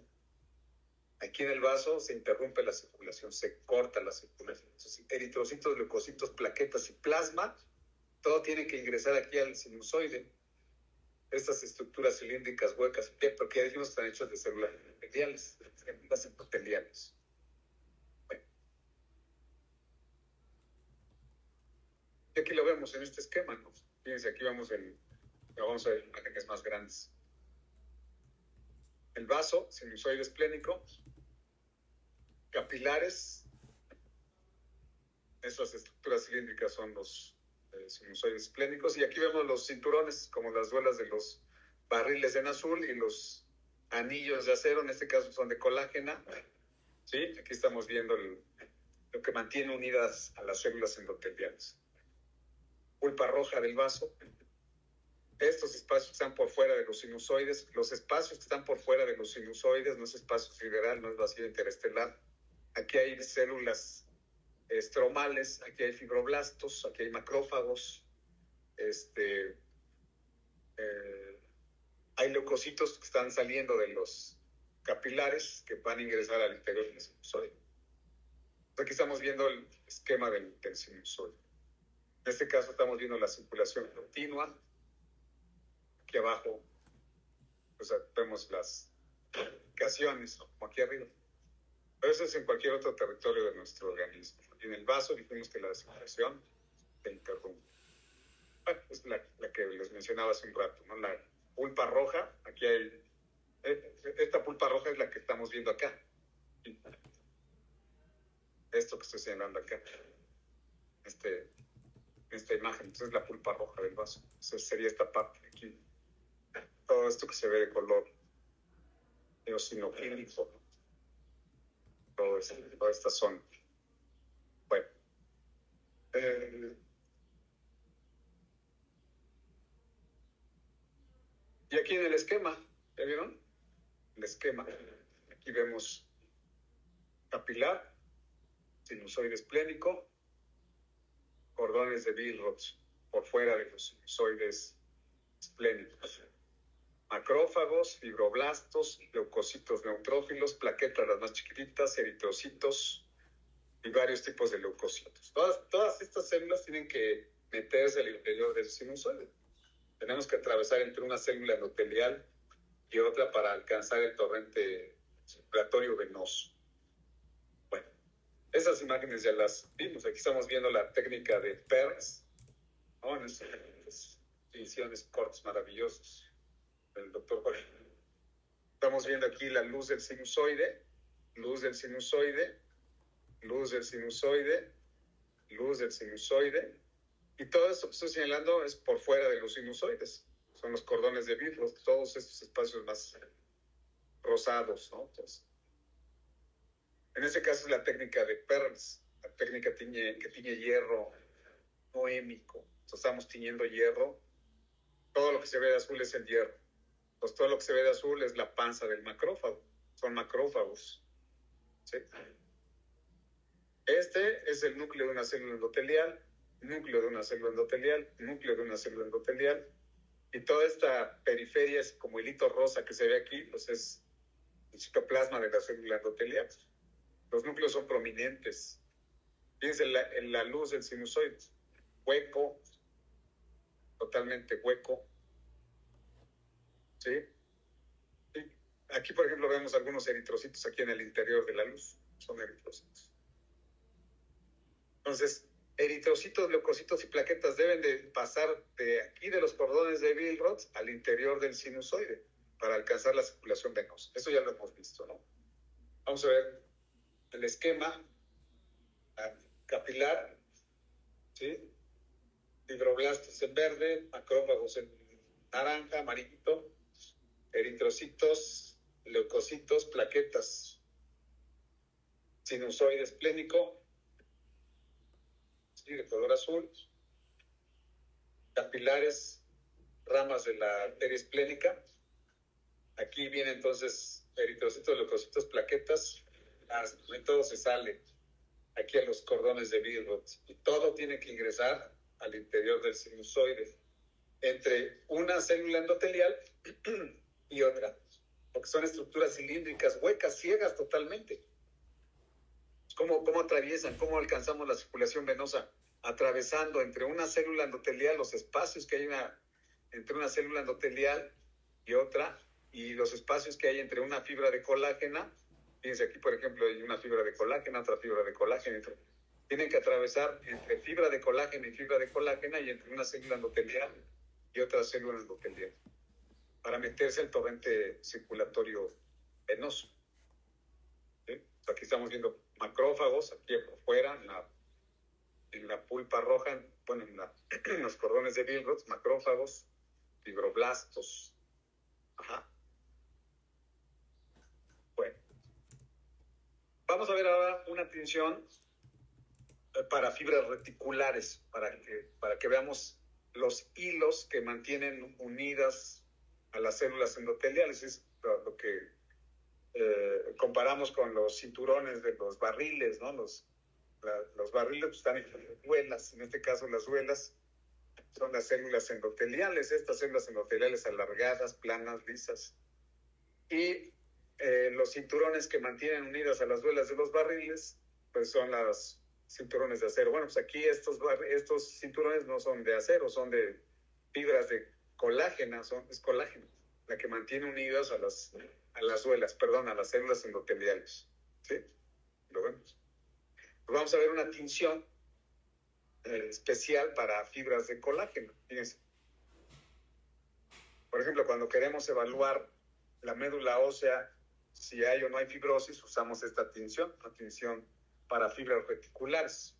Speaker 1: Aquí en el vaso se interrumpe la circulación, se corta la circulación. Entonces, eritrocitos, leucocitos, plaquetas y plasma, todo tiene que ingresar aquí al sinusoide. Estas estructuras cilíndricas huecas, porque ya dijimos que están hechas de células endoteliales, células endoteliales. Bueno. Y aquí lo vemos en este esquema, ¿no? Fíjense, aquí vamos a ver imágenes más grandes. El vaso, sinusoide esplénico, capilares, estas estructuras cilíndricas son los sinusoides esplénicos, y aquí vemos los cinturones, como las duelas de los barriles en azul, y los anillos de acero, en este caso son de colágena, ¿sí? Aquí estamos viendo lo que mantiene unidas a las células endoteliales. Pulpa roja del vaso. Estos espacios están por fuera de los sinusoides. Los espacios que están por fuera de los sinusoides no es espacio sideral, no es vacío interestelar. Aquí hay células estromales, aquí hay fibroblastos, aquí hay macrófagos, hay leucocitos que están saliendo de los capilares que van a ingresar al interior del sinusoide. Aquí estamos viendo el esquema del sinusoide. En este caso estamos viendo la circulación continua. Aquí abajo pues vemos las ramificaciones, como aquí arriba. Pero eso es en cualquier otro territorio de nuestro organismo. En el vaso dijimos que la circulación se interrumpe. Bueno, es la que les mencionaba hace un rato, ¿no? La pulpa roja, aquí hay... Esta pulpa roja es la que estamos viendo acá. Esto que estoy señalando acá. Esta imagen, entonces es la pulpa roja del vaso. Entonces sería esta parte de aquí. Todo esto que se ve de color eosinofílico, ¿no? Toda esta zona. Bueno. Y aquí en el esquema, ¿ya vieron? El esquema. Aquí vemos capilar, sinusoide esplénico, cordones de Billroth por fuera de los sinusoides esplénicos. Macrófagos, fibroblastos, leucocitos neutrófilos, plaquetas las más chiquititas, eritrocitos y varios tipos de leucocitos. Todas estas células tienen que meterse al interior del sinusoide. Tenemos que atravesar entre una célula endotelial y otra para alcanzar el torrente circulatorio venoso. Bueno, esas imágenes ya las vimos. Aquí estamos viendo la técnica de Peirce, ¿no? En esas divisiones cortes maravillosos del doctor Jorge. Estamos viendo aquí la luz del sinusoide, luz del sinusoide, luz del sinusoide, luz del sinusoide, y todo esto que estoy señalando es por fuera de los sinusoides. Son los cordones de Billroth, todos estos espacios más rosados, ¿no? Entonces, en ese caso es la técnica de Pearls, la técnica que tiñe hierro noémico. Entonces, estamos tiñendo hierro. Todo lo que se ve de azul es el hierro. Entonces, todo lo que se ve de azul es la panza del macrófago. Son macrófagos. ¿Sí? Este es el núcleo de una célula endotelial, núcleo de una célula endotelial, núcleo de una célula endotelial. Y toda esta periferia es como el hito rosa que se ve aquí, pues es el citoplasma de la célula endotelial. Los núcleos son prominentes. Fíjense en la luz del sinusoide. Hueco, totalmente hueco. ¿Sí? Y aquí, por ejemplo, vemos algunos eritrocitos aquí en el interior de la luz. Son eritrocitos. Entonces, eritrocitos, leucocitos y plaquetas deben de pasar de aquí de los cordones de Billroth al interior del sinusoide para alcanzar la circulación venosa. Eso ya lo hemos visto, ¿no? Vamos a ver el esquema capilar, ¿sí? Fibroblastos en verde, macrófagos en naranja, amarillito, eritrocitos, leucocitos, plaquetas, sinusoide esplénico, ¿sí? De color azul, capilares, ramas de la arteria esplénica. Aquí viene entonces eritrocitos, leucocitos, plaquetas, y todo se sale aquí a los cordones de Billroth. Y todo tiene que ingresar al interior del sinusoide, entre una célula endotelial y otra, porque son estructuras cilíndricas, huecas, ciegas totalmente. ¿Cómo atraviesan? ¿Cómo alcanzamos la circulación venosa? Atravesando entre una célula endotelial, los espacios que hay entre una célula endotelial y otra, y los espacios que hay entre una fibra de colágena. Fíjense aquí, por ejemplo, hay una fibra de colágena, otra fibra de colágena. Tienen que atravesar entre fibra de colágena y fibra de colágena y entre una célula endotelial y otra célula endotelial para meterse al torrente circulatorio venoso. ¿Sí? Aquí estamos viendo macrófagos, aquí por fuera, en la pulpa roja, bueno, en los cordones de Billroth, macrófagos, fibroblastos. Ajá. Bueno. Vamos a ver ahora una tinción para fibras reticulares, para que veamos los hilos que mantienen unidas a las células endoteliales. Es lo que comparamos con los cinturones de los barriles, ¿no? Los barriles están en duelas, en este caso las duelas son las células endoteliales, estas células endoteliales alargadas, planas, lisas. Y los cinturones que mantienen unidas a las duelas de los barriles, pues son los cinturones de acero. Bueno, pues aquí estos cinturones no son de acero, son de fibras de colágeno, es colágeno, la que mantiene unidas a las duelas, perdón, a las células endoteliales. ¿Sí? ¿Lo vemos? Pues vamos a ver una tinción especial para fibras de colágeno. Fíjense. Por ejemplo, cuando queremos evaluar la médula ósea, si hay o no hay fibrosis, usamos esta tinción, una tinción para fibras reticulares.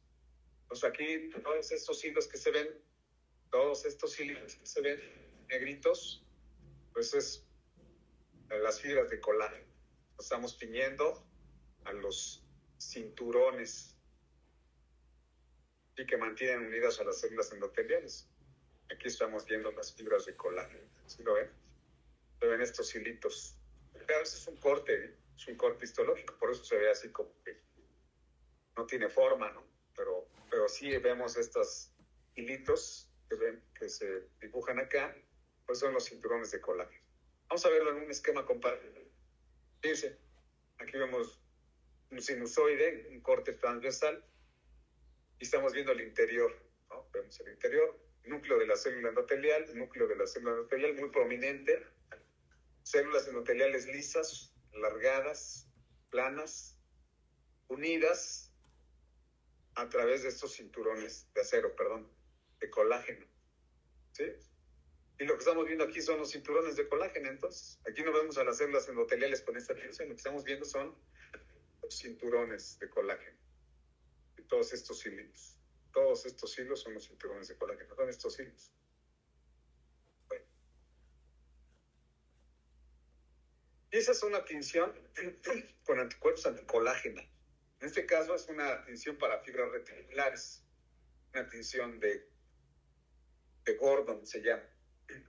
Speaker 1: Entonces aquí todos estos hilos que se ven, todos estos hilos que se ven negritos, pues es las fibras de colágeno. Estamos tiñendo a los cinturones y que mantienen unidas a las células endoteliales. Aquí estamos viendo las fibras de colágeno. ¿Sí lo ven? Se ven estos hilitos. Claro, es un corte histológico, por eso se ve así como que no tiene forma, ¿no? Pero sí vemos estos hilitos que se dibujan acá, pues son los cinturones de colágeno. Vamos a verlo en un esquema comparado. Fíjense, aquí vemos un sinusoide, un corte transversal, y estamos viendo el interior, ¿no? Vemos el interior, núcleo de la célula endotelial, muy prominente, células endoteliales lisas, alargadas, planas, unidas a través de estos cinturones de acero, de colágeno. ¿Sí? Y lo que estamos viendo aquí son los cinturones de colágeno. Entonces, aquí no vemos a las células endoteliales con esta tensión, lo que estamos viendo son los cinturones de colágeno. Y todos estos hilos. Todos estos hilos son los cinturones de colágeno. Son estos hilos. Bueno. Y esa es una tinción con anticuerpos anticolágena. En este caso es una tinción para fibras reticulares, una tinción de Gordon se llama.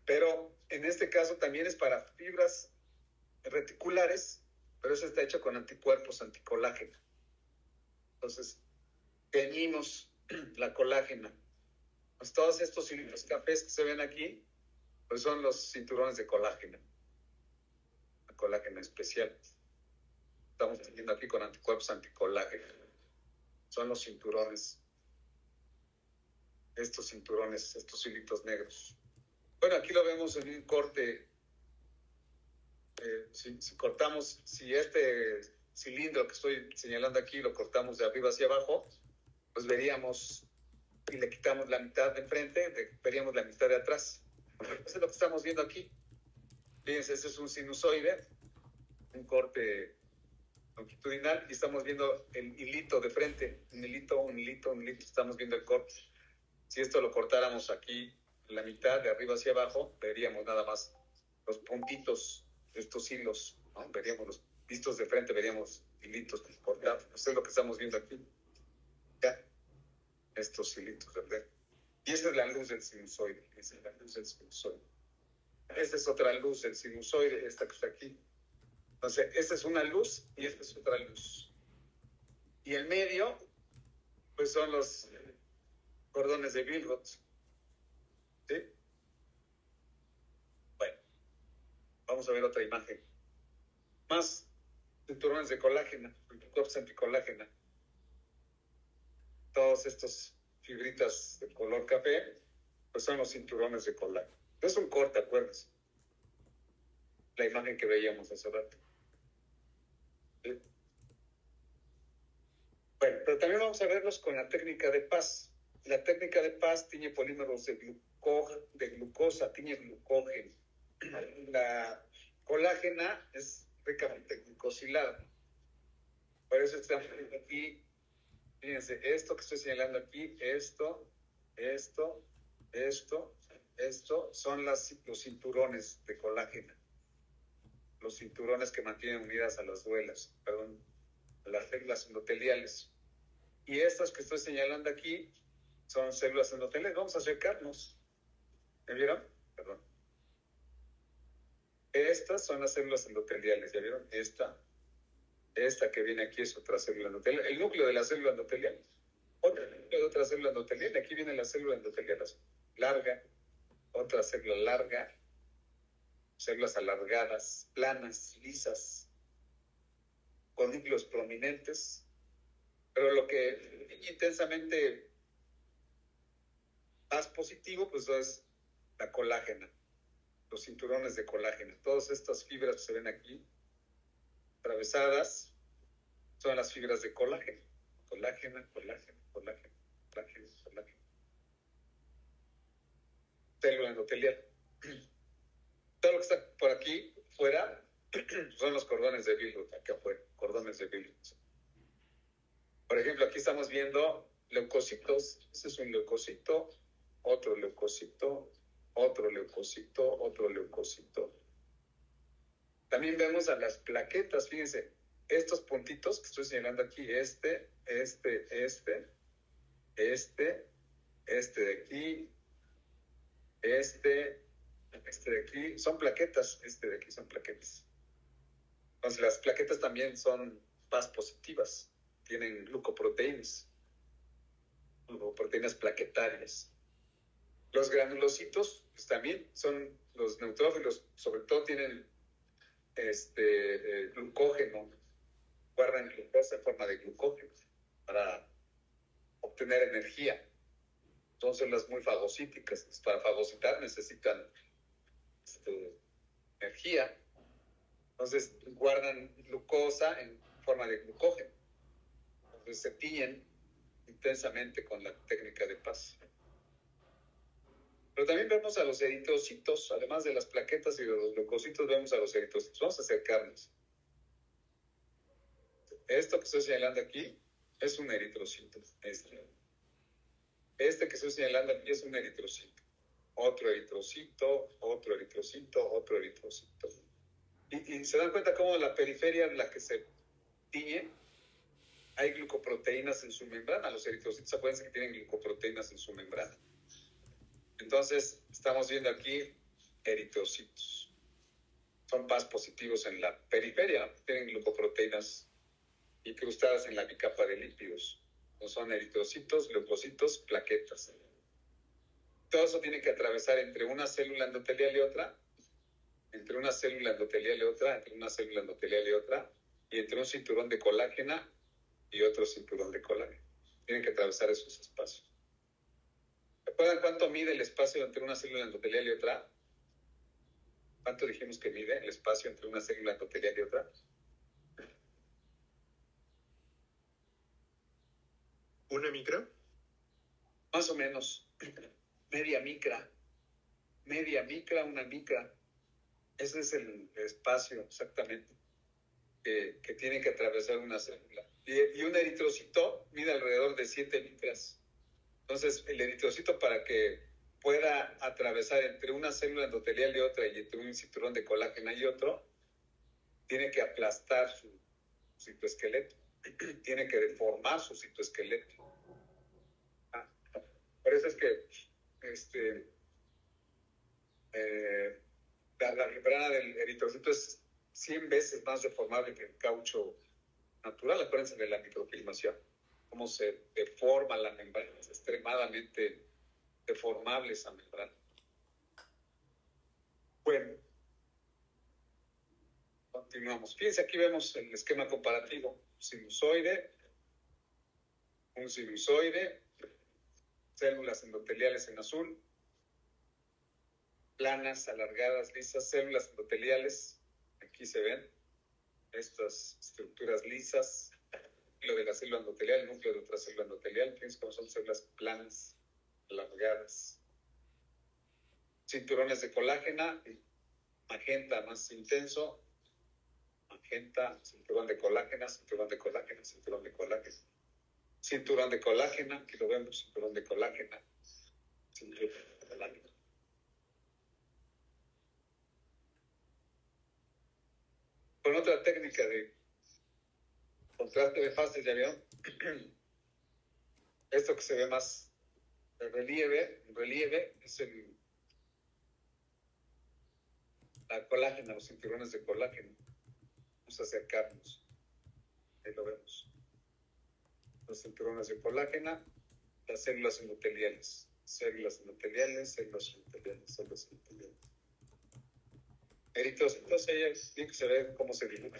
Speaker 1: Pero en este caso también es para fibras reticulares, pero eso está hecho con anticuerpos anticolágena. Entonces, teñimos la colágena. Pues todos estos hilitos cafés que se ven aquí, pues son los cinturones de colágeno. La colágena especial. Estamos teniendo aquí con anticuerpos anticolágeno. Son los cinturones. Estos cinturones, estos hilitos negros. Bueno, aquí lo vemos en un corte. Si cortamos, si este cilindro que estoy señalando aquí lo cortamos de arriba hacia abajo, pues veríamos, y le quitamos la mitad de enfrente, veríamos la mitad de atrás. Eso es lo que estamos viendo aquí. Fíjense, este es un sinusoide, un corte longitudinal, y estamos viendo el hilito de frente, un hilito, estamos viendo el corte. Si esto lo cortáramos aquí, la mitad de arriba hacia abajo, veríamos nada más los puntitos de estos hilos, ¿no? Veríamos los vistos de frente, veríamos hilitos cortados. Eso es lo que estamos viendo aquí. Ya, estos hilitos, ¿verdad? Y esa es la luz del sinusoide. Esa es la luz del sinusoide. Esta es otra luz del sinusoide, esta que está aquí. Entonces, esta es una luz y esta es otra luz. Y el medio, pues son los cordones de Billroth. ¿Sí? Bueno, vamos a ver otra imagen. Más cinturones de colágeno, anticuerpos anticolágena. Todos estos fibritas de color café, pues son los cinturones de colágeno. Es un corte, acuérdense. La imagen que veíamos hace rato. ¿Sí? Bueno, pero también vamos a verlos con la técnica de Paz. La técnica de Paz tiñe polímeros de glucosa, tiñe glucógeno. La colágena es ricamente glucosilada. Por eso estamos aquí. Fíjense, esto que estoy señalando aquí, esto, son los cinturones de colágeno. Los cinturones que mantienen unidas a las duelas, a las células endoteliales. Y estas que estoy señalando aquí son células endoteliales. Vamos a acercarnos. ¿Me vieron? Perdón. Estas son las células endoteliales. ¿Ya vieron? Esta que viene aquí es otra célula endotelial. El núcleo de la célula endotelial. Otro núcleo de otra célula endotelial. Aquí viene la célula endotelial larga. Otra célula larga. Células alargadas, planas, lisas, con núcleos prominentes. Pero lo que es intensamente más positivo, pues es la colágena, los cinturones de colágeno. Todas estas fibras que se ven aquí, atravesadas, son las fibras de colágeno. Colágeno. Célula endotelial. Todo lo que está por aquí, fuera, son los cordones de Billroth, acá afuera, cordones de Billroth. Por ejemplo, aquí estamos viendo leucocitos. Este es un leucocito, otro leucocito, otro leucocito, otro leucocito. También vemos a las plaquetas, fíjense, estos puntitos que estoy señalando aquí, este de aquí, de aquí, son plaquetas, de aquí son plaquetas. Entonces las plaquetas también son Paz positivas, tienen glucoproteínas plaquetarias. Los granulocitos pues, también son los neutrófilos, sobre todo tienen glucógeno, guardan glucosa en forma de glucógeno para obtener energía. Son células muy fagocíticas. Para fagocitar necesitan energía. Entonces guardan glucosa en forma de glucógeno. Entonces se tiñen intensamente con la técnica de Paz. Pero también vemos a los eritrocitos, además de las plaquetas y de los leucocitos, vemos a los eritrocitos. Vamos a acercarnos. Esto que estoy señalando aquí es un eritrocito. Este que estoy señalando aquí es un eritrocito. Otro eritrocito, otro eritrocito, otro eritrocito. Y Y se dan cuenta cómo la periferia en la que se tiñe, hay glucoproteínas en su membrana. Los eritrocitos, acuérdense que tienen glucoproteínas en su membrana. Entonces, estamos viendo aquí eritrocitos. Son Pas positivos en la periferia, tienen glucoproteínas incrustadas en la bicapa de lípidos. No son eritrocitos, leucocitos, plaquetas. Todo eso tiene que atravesar entre una célula endotelial y otra, entre una célula endotelial y otra, entre una célula endotelial y otra, y entre un cinturón de colágena y otro cinturón de colágeno. Tienen que atravesar esos espacios. ¿Recuerdan cuánto mide el espacio entre una célula endotelial y otra? ¿Cuánto dijimos que mide el espacio entre una célula endotelial y otra?
Speaker 3: ¿Una micra?
Speaker 1: Más o menos. Media micra, una micra. Ese es el espacio exactamente que tiene que atravesar una célula. Y un eritrocito mide alrededor de 7 micras. Entonces, el eritrocito, para que pueda atravesar entre una célula endotelial y otra y entre un cinturón de colágeno y otro, tiene que aplastar su citoesqueleto, tiene que deformar su citoesqueleto. Por eso es que la membrana del eritrocito es 100 veces más deformable que el caucho natural. Acuérdense de la microfilmación, cómo se deforma la membrana, es extremadamente deformable esa membrana. Bueno, continuamos. Fíjense, aquí vemos el esquema comparativo. Un sinusoide, células endoteliales en azul, planas, alargadas, lisas, células endoteliales. Aquí se ven estas estructuras lisas, lo de la célula endotelial, el núcleo de otra célula endotelial. Fíjense cómo son células planas, alargadas. Cinturones de colágena, magenta más intenso, magenta, cinturón de colágena, cinturón de colágena, cinturón de colágena. Cinturón de colágena, aquí lo vemos, cinturón de colágena, cinturón de colágena. Con otra técnica de contraste de fases, ¿ya vieron? Esto que se ve más de relieve es la colágena, los cinturones de colágeno. Vamos a acercarnos. Ahí lo vemos. Los cinturones de colágena, las células endoteliales. Células endoteliales, células endoteliales, células endoteliales. Eritrocitos, bien que se ve cómo se dibuja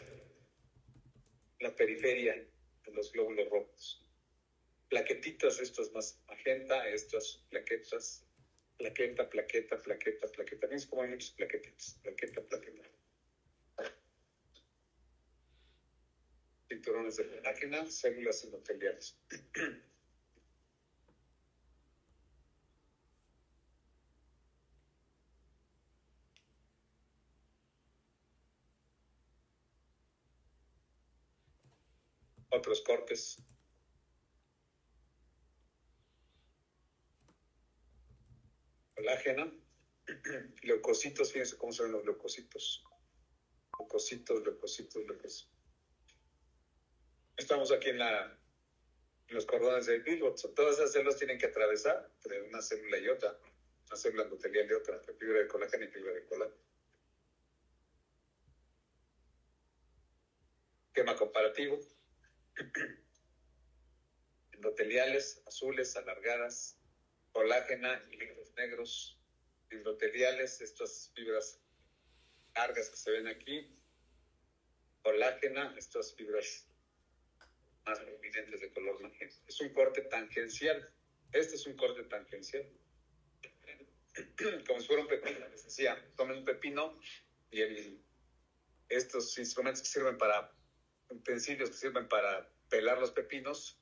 Speaker 1: la periferia de los glóbulos rojos. Plaquetitas, esto es más magenta, estas plaquetas, plaqueta, plaqueta, plaqueta, plaqueta. Fíjense cómo hay muchas plaquetitas, plaqueta, plaqueta. Cinturones de colágena, células endoteliales. Otros cortes. Colágeno. Leucocitos, fíjense cómo son los leucocitos. Leucocitos. Estamos aquí en los cordones de Billboard. Todas esas células tienen que atravesar entre una célula y otra, una célula endotelial y otra, fibra de colágeno y fibra de colágeno. Esquema comparativo. Endoteliales, azules, alargadas, colágena y líquidos negros. Endoteliales, estas fibras largas que se ven aquí. Colágena, estas fibras más prominentes de color magenta. Es un corte tangencial. Este es un corte tangencial. Como si fuera un pepino. Les decía, tomen un pepino y estos instrumentos que sirven utensilios que sirven para pelar los pepinos,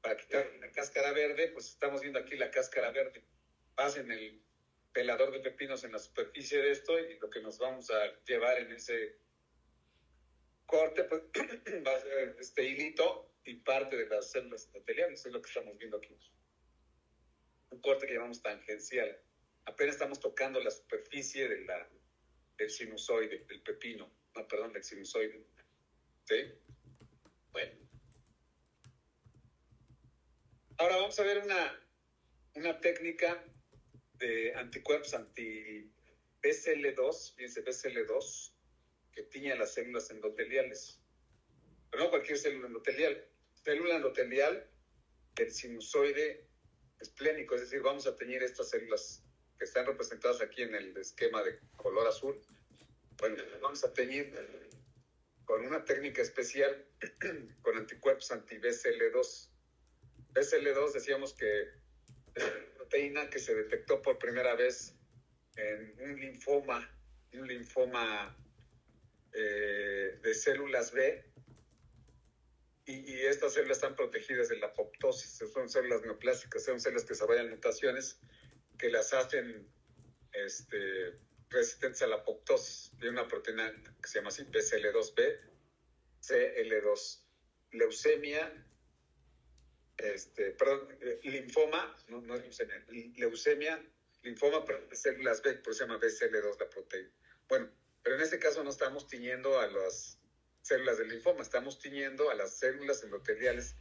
Speaker 1: para quitar la cáscara verde, pues estamos viendo aquí la cáscara verde. Pasen el pelador de pepinos en la superficie de esto y lo que nos vamos a llevar en ese corte, pues va a ser este hilito y parte de las células endoteliales. Es lo que estamos viendo aquí. Un corte que llamamos tangencial. Apenas estamos tocando la superficie de la del sinusoide, del pepino. No, perdón, del sinusoide. ¿Sí? Bueno. Ahora vamos a ver una técnica de anticuerpos anti-BCL2, fíjense, BCL2, que tiñe las células endoteliales. Pero no cualquier célula endotelial. Célula endotelial del sinusoide esplénico, es decir, vamos a teñir estas células que están representadas aquí en el esquema de color azul. Bueno, vamos a teñir con una técnica especial con anticuerpos anti-BCL2. BCL2 decíamos que es una proteína que se detectó por primera vez en un linfoma de células B, y estas células están protegidas de la apoptosis. Son células neoplásicas, son células que desarrollan mutaciones que las hacen resistentes a la apoptosis. Hay una proteína que se llama así, BCL2B, CL2, leucemia, linfoma, no es leucemia, leucemia, linfoma, pero de células B, por eso se llama BCL2 la proteína. Bueno, pero en este caso no estamos tiñendo a las células del linfoma, estamos tiñendo a las células endoteliales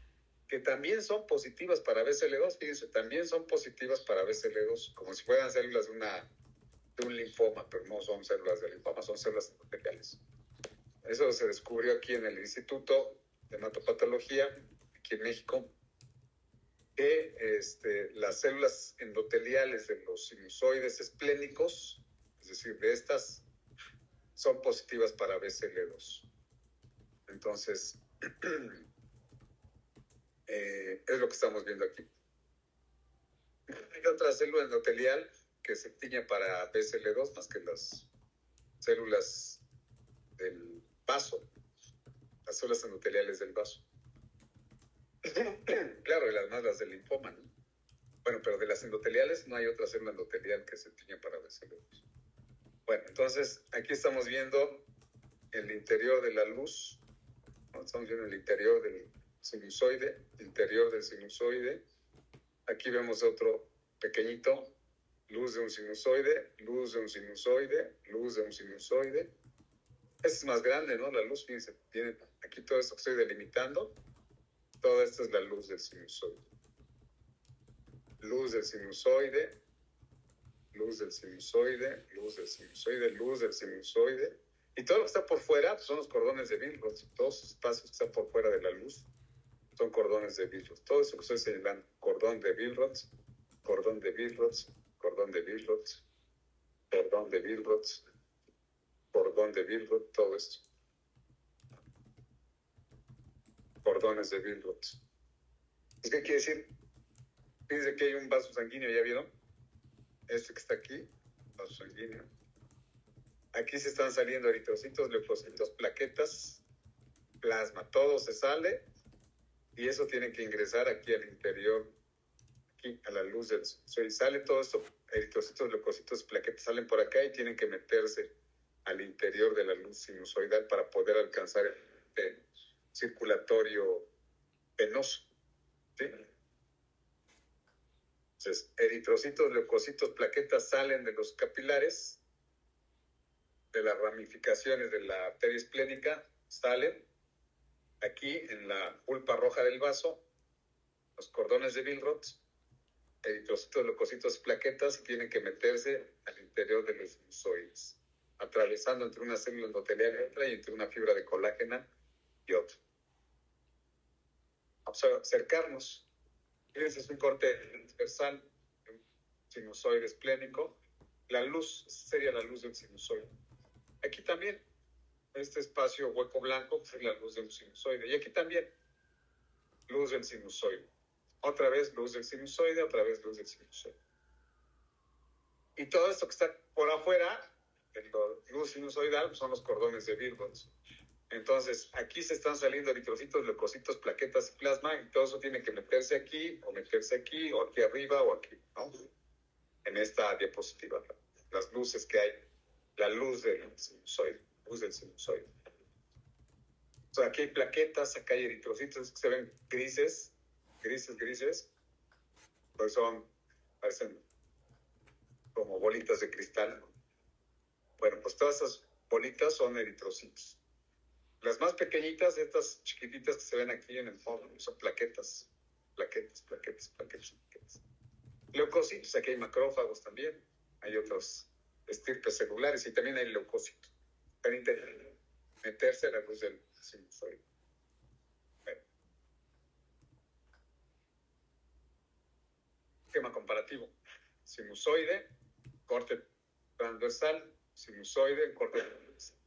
Speaker 1: que también son positivas para BCL2, fíjense, también son positivas para BCL2, como si fueran células de un linfoma, pero no son células del linfoma, son células endoteliales. Eso se descubrió aquí en el Instituto de Hematopatología, aquí en México, que las células endoteliales de los sinusoides esplénicos, es decir, de estas, son positivas para BCL2. Entonces, es lo que estamos viendo aquí. Hay otra célula endotelial que se tiñe para BCL2 más que las células del vaso, las células endoteliales del vaso. Claro, y además las del linfoma, ¿no? Bueno, pero de las endoteliales no hay otra célula endotelial que se tiñe para BCL2. Bueno, entonces aquí estamos viendo el interior de la luz. Estamos viendo el interior del sinusoide, Aquí vemos otro pequeñito, luz de un sinusoide, luz de un sinusoide, luz de un sinusoide. Este es más grande, ¿no? La luz, fíjense, tiene aquí todo esto que estoy delimitando. Toda esta es la luz del sinusoide. Luz del sinusoide, luz del sinusoide, luz del sinusoide, luz del sinusoide. Y todo lo que está por fuera pues, son los cordones de Billroth. Todos los espacios que están por fuera de la luz son cordones de Billroth. Todo eso que estoy señalando, cordón de Billroth, cordón de Billroth, cordón de Billroth, cordón de Billroth, cordón de Billroth, todo esto. Cordones de Billroth. ¿Qué quiere decir? Fíjense que hay un vaso sanguíneo, ¿ya vieron? Este que está aquí, vaso sanguíneo. Aquí se están saliendo eritrocitos, leucocitos, plaquetas, plasma, todo se sale y eso tiene que ingresar aquí al interior, aquí a la luz del sol. Sale todo esto, eritrocitos, leucocitos, plaquetas salen por acá y tienen que meterse al interior de la luz sinusoidal para poder alcanzar el circulatorio venoso. ¿Sí? Entonces, eritrocitos, leucocitos, plaquetas salen de los capilares, de las ramificaciones de la arteria esplénica, salen aquí en la pulpa roja del vaso, los cordones de Billroth, eritrocitos, leucocitos, plaquetas, y tienen que meterse al interior de los sinusoides, atravesando entre una célula endotelial y otra y entre una fibra de colágena y otra. Vamos a acercarnos. Fíjense, es un corte transversal de un sinusoide esplénico. La luz sería la luz del sinusoide. Aquí también, este espacio hueco blanco es la luz del sinusoide. Y aquí también, luz del sinusoide. Otra vez luz del sinusoide, otra vez luz del sinusoide. Y todo esto que está por afuera, la luz sinusoidal, son los cordones de Billroth. Entonces, aquí se están saliendo eritrocitos, leucocitos, plaquetas y plasma, y todo eso tiene que meterse aquí, o aquí arriba, o aquí, ¿no? En esta diapositiva, las luces que hay, la luz del sinusoide, O sea, aquí hay plaquetas, acá hay eritrocitos que se ven grises, pues parecen como bolitas de cristal, ¿no? Bueno, pues todas esas bolitas son eritrocitos. Las más pequeñitas, estas chiquititas que se ven aquí en el fondo, son plaquetas. Plaquetas. Leucocitos, aquí hay macrófagos también. Hay otros estirpes celulares y también hay leucocitos. Para intentar meterse a la luz del sinusoide. Bueno. Esquema comparativo. Sinusoide, corte transversal, sinusoide, corte transversal.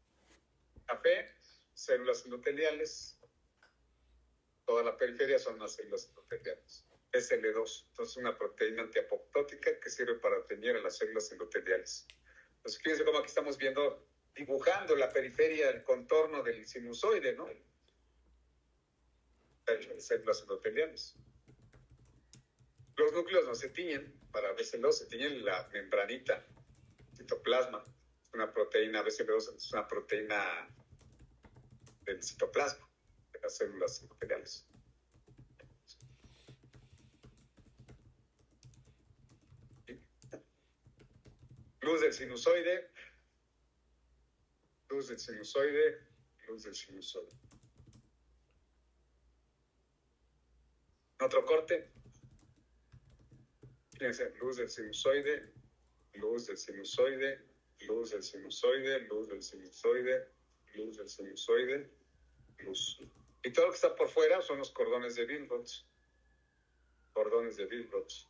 Speaker 1: Café, células endoteliales. Toda la periferia son las células endoteliales. SL2, entonces una proteína antiapoptótica que sirve para teñir a las células endoteliales. Entonces fíjense cómo aquí estamos viendo, dibujando la periferia, el contorno del sinusoide, ¿no? Células endoteliales. Los núcleos no se tiñen, para BCL2 se tiñen la membranita, citoplasma, es una proteína, BCL2 es una proteína del citoplasma, de las células endoteliales. Luz del sinusoide, luz del sinusoide, luz del sinusoide. Otro corte. Fíjense, luz del sinusoide, luz del sinusoide, luz del sinusoide, luz del sinusoide, luz del sinusoide, luz. Y todo lo que está por fuera son los cordones de Billroth. Cordones de Billroth.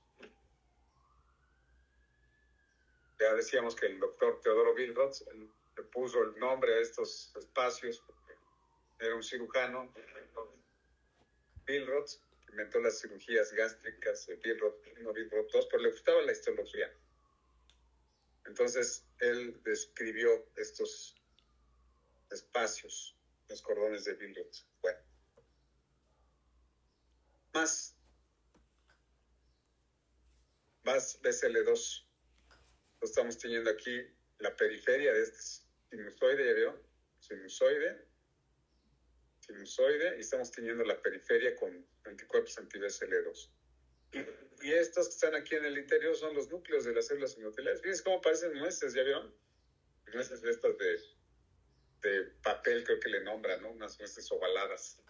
Speaker 1: Ya decíamos que el doctor Teodoro Billroth le puso el nombre a estos espacios porque era un cirujano. Billroth inventó las cirugías gástricas de Billroth 1, Billroth 2, pero le gustaba la histología. Entonces él describió estos espacios, los cordones de Billroth. Bueno, más BCL2. Estamos teniendo aquí la periferia de este sinusoide, ¿ya vio? Sinusoide, y estamos teniendo la periferia con anticuerpos anti-BCL2. Y estos que están aquí en el interior son los núcleos de las células endoteliales. Fíjense cómo parecen nueces, ¿ya vieron? Nueces de estas de papel, creo que le nombran, ¿no? Unas nueces ovaladas,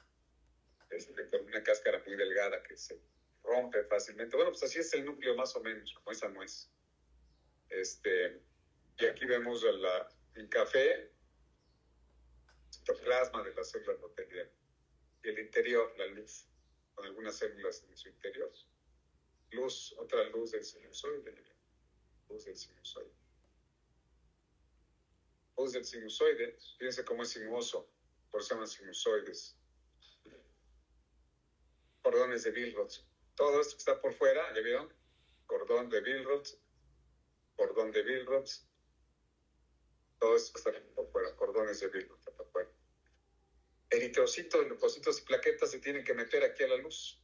Speaker 1: con una cáscara muy delgada que se rompe fácilmente. Bueno, pues así es el núcleo más o menos, como esa nuez. Y aquí vemos en café, citoplasma de las células endoteliales. Y el interior, la luz, con algunas células en su interior. Luz, otra luz del sinusoide. Luz del sinusoide. Luz del sinusoide, fíjense cómo es sinuoso, por eso se llaman sinusoides. Cordones de Billroth. Todo esto que está por fuera, ¿ya vieron? Cordón de Billroth. Cordón de Billroth. Todo esto está por fuera, cordones de Billroth por fuera. Eritrocitos, leucocitos y plaquetas se tienen que meter aquí a la luz.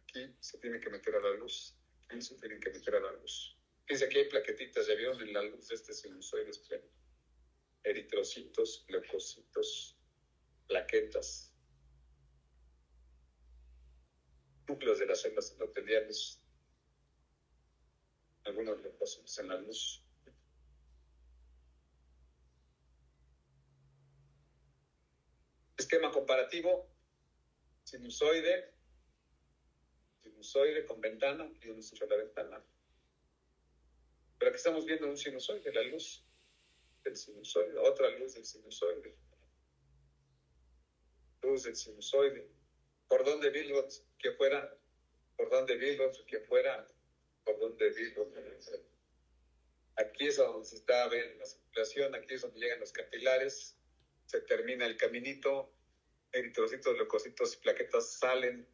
Speaker 1: Aquí se tienen que meter a la luz. Aquí se tienen que meter a la luz. Fíjense, aquí hay plaquetitas, ¿ya vieron? En la luz de este sinusoide. Eritrocitos, leucocitos, plaquetas. Núcleos de las células endoteliales. Algunos leucocitos en la luz. Esquema comparativo, sinusoide con ventana, y hemos hecho la ventana. Pero aquí estamos viendo un sinusoide, la luz del sinusoide, otra luz del sinusoide. Luz del sinusoide. Cordón de Billroth, que fuera, cordón de Billroth, que fuera, cordón de Billroth. Aquí es donde se está viendo la circulación, aquí es donde llegan los capilares. Se termina el caminito, eritrocitos, leucocitos y plaquetas salen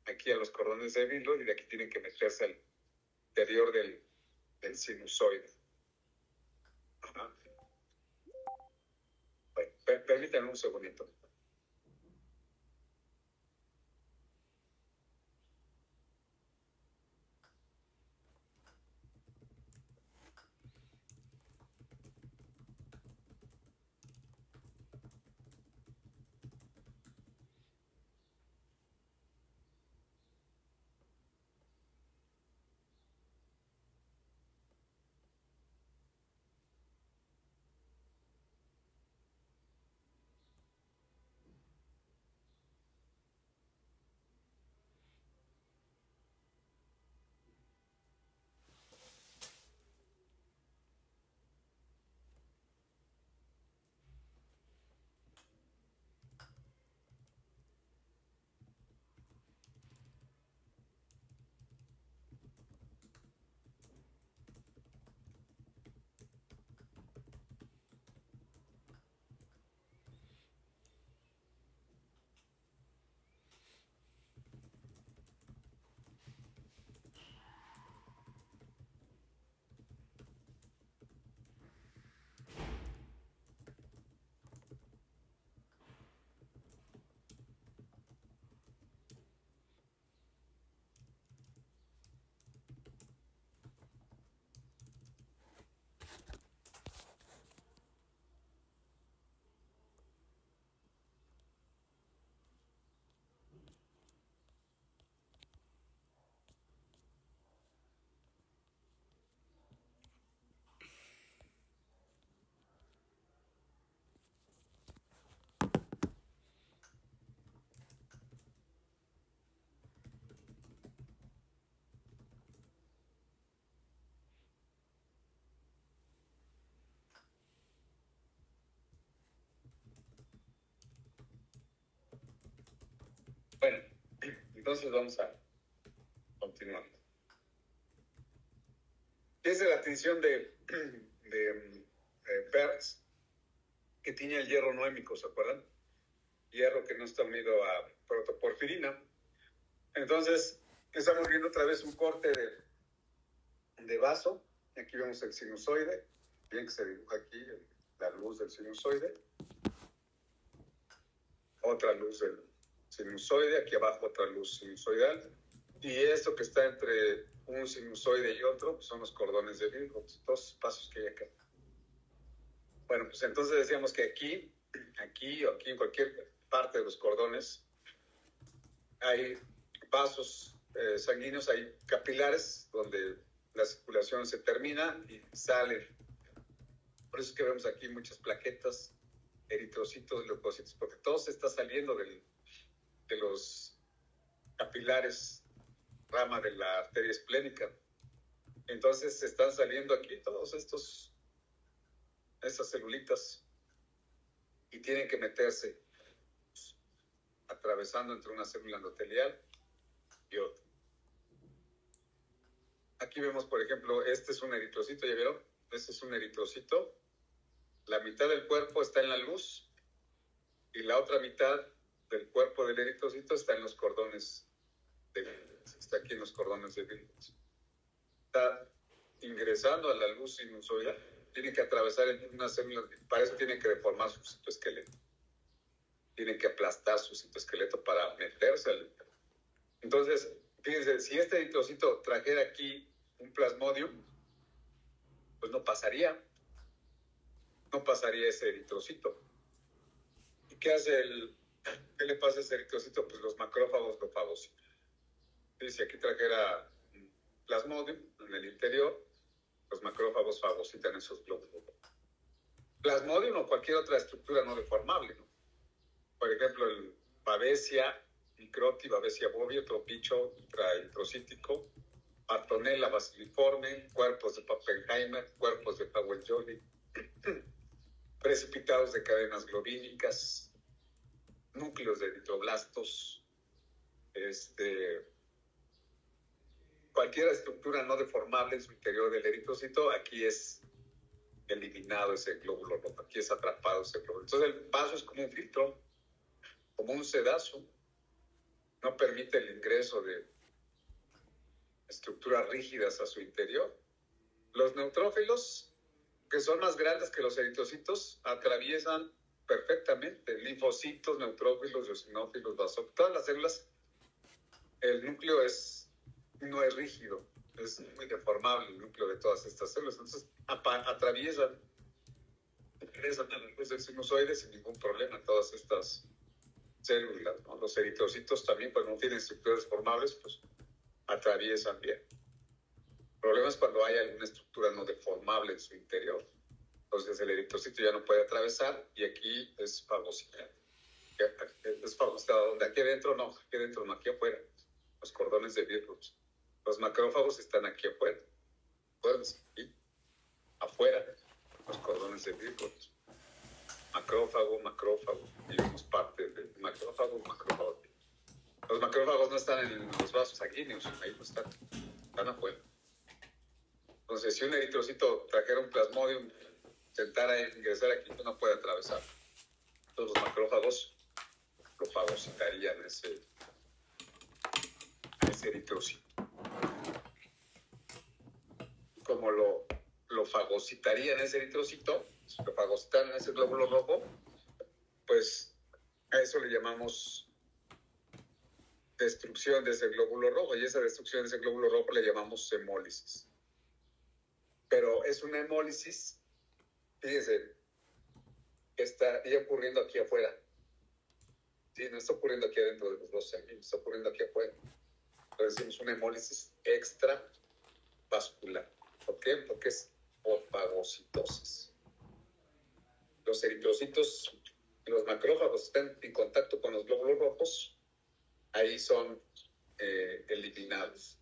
Speaker 1: aquí a los cordones de Billroth y de aquí tienen que meterse al interior del sinusoide. Ajá. Bueno, permítanme un segundito. Bueno, entonces vamos a continuar. ¿Qué es la atención de Perls? Que tiene el hierro noémico, ¿se acuerdan? Hierro que no está unido a protoporfirina. Entonces, estamos viendo otra vez un corte de vaso. Aquí vemos el sinusoide. Bien que se dibuja aquí la luz del sinusoide. Otra luz del sinusoide. Aquí abajo otra luz sinusoidal. Y esto que está entre un sinusoide y otro pues son los cordones de Virchow. Dos pasos que hay acá. Bueno, pues entonces decíamos que aquí o aquí en cualquier parte de los cordones hay vasos sanguíneos, hay capilares donde la circulación se termina y sale. Por eso es que vemos aquí muchas plaquetas, eritrocitos, leucocitos, porque todo se está saliendo de los capilares, rama de la arteria esplénica. Entonces se están saliendo aquí todos estas celulitas y tienen que meterse atravesando entre una célula endotelial y otra. Aquí vemos, por ejemplo, este es un eritrocito, ¿ya vieron? Este es un eritrocito. La mitad del cuerpo está en la luz y la otra mitad del cuerpo del eritrocito está en los cordones de Virchow. Está aquí en los cordones de Virchow. Está ingresando a la luz sinusoidal. Tiene que atravesar una célula, para eso tiene que deformar su citoesqueleto. Tiene que aplastar su citoesqueleto para meterse al... Entonces, fíjense, si este eritrocito trajera aquí un plasmodium, pues no pasaría ese eritrocito. ¿Y qué le pasa a ese eritrocito? Pues los macrófagos lo fagocitan. Si aquí trajera plasmodium en el interior, los macrófagos fagocitan esos glóbulos. Plasmodium o cualquier otra estructura no deformable, ¿no? Por ejemplo, el Babesia microti, Babesia bovio, tropicho intraeritrocítico, Bartonella basiliforme, cuerpos de Pappenheimer, cuerpos de Powell-Jolly, precipitados de cadenas globínicas, núcleos de eritroblastos, cualquier estructura no deformable en su interior del eritrocito, aquí es eliminado ese glóbulo rojo, aquí es atrapado ese glóbulo. Entonces el vaso es como un filtro, como un sedazo, no permite el ingreso de estructuras rígidas a su interior. Los neutrófilos, que son más grandes que los eritrocitos, atraviesan perfectamente linfocitos, neutrófilos, eosinófilos, basófilos, todas las células. El núcleo no es rígido, es muy deformable el núcleo de todas estas células. Entonces atraviesan a la luz del sinusoide sin ningún problema todas estas células, ¿no? Los eritrocitos también, cuando no tienen estructuras deformables, pues atraviesan bien. El problema es cuando hay alguna estructura no deformable en su interior. Entonces el eritrocito ya no puede atravesar y aquí es fagocitado. Es fagocitado donde aquí adentro no, aquí afuera. Los cordones de Virchow. Los macrófagos están aquí afuera. Aquí afuera, los cordones de Virchow. Macrófago, y vemos parte del macrófago. Los macrófagos no están en los vasos sanguíneos, ahí no están afuera. Entonces, si un eritrocito trajera un plasmodium, intentara ingresar aquí, no puede atravesar. Entonces, los macrófagos lo fagocitarían ese eritrocito. Como lo fagocitarían ese eritrocito, lo fagocitaran ese glóbulo rojo, pues a eso le llamamos destrucción de ese glóbulo rojo, y esa destrucción de ese glóbulo rojo le llamamos hemólisis. Pero es una hemólisis, fíjense, que está ya ocurriendo aquí afuera. Sí, no está ocurriendo aquí adentro de los vasos sanguíneos, está ocurriendo aquí afuera. Entonces decimos una hemólisis extravascular. ¿Por qué? Porque es por fagocitosis. Los eritrocitos y los macrófagos están en contacto con los glóbulos rojos, ahí son eliminados.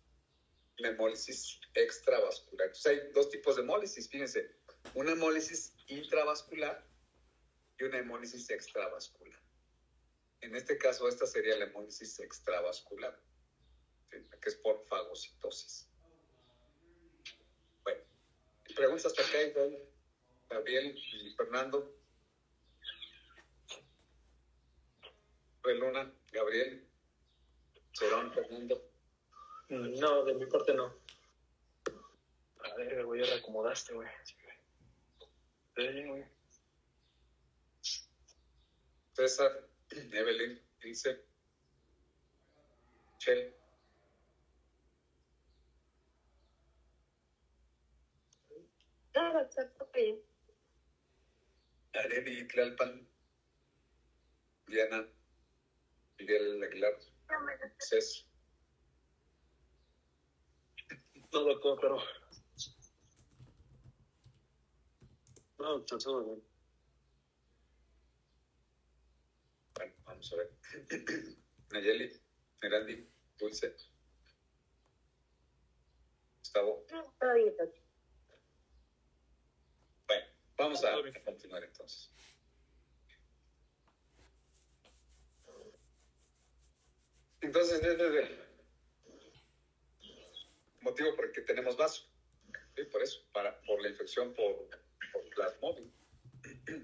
Speaker 1: Una hemólisis extravascular. Entonces hay dos tipos de hemólisis, fíjense, una hemólisis intravascular y una hemólisis extravascular. En este caso, esta sería la hemólisis extravascular, ¿sí? Que es por fagocitosis. Bueno, preguntas hasta acá, Iván, Gabriel y Fernando. Luna, Gabriel, Cerón, Fernando.
Speaker 4: No, de mi parte no. A ver, güey, ya la acomodaste, güey. Sí, güey.
Speaker 1: César, Evelyn, Ilse, Chel.
Speaker 2: Ah, está bien.
Speaker 1: Areli, Tlalpan, Diana, Miguel Aguilar, Cés.
Speaker 4: No, doctor, pero... No, doctor, todo bien.
Speaker 1: Bueno, vamos a ver. Nayeli, Mirandi, Dulce, Gustavo.
Speaker 2: Está bien, doctor.
Speaker 1: Bueno, vamos a continuar entonces. Entonces, ese es el motivo por el que tenemos vaso. ¿Sí? Por eso, por la infección por plasmodium.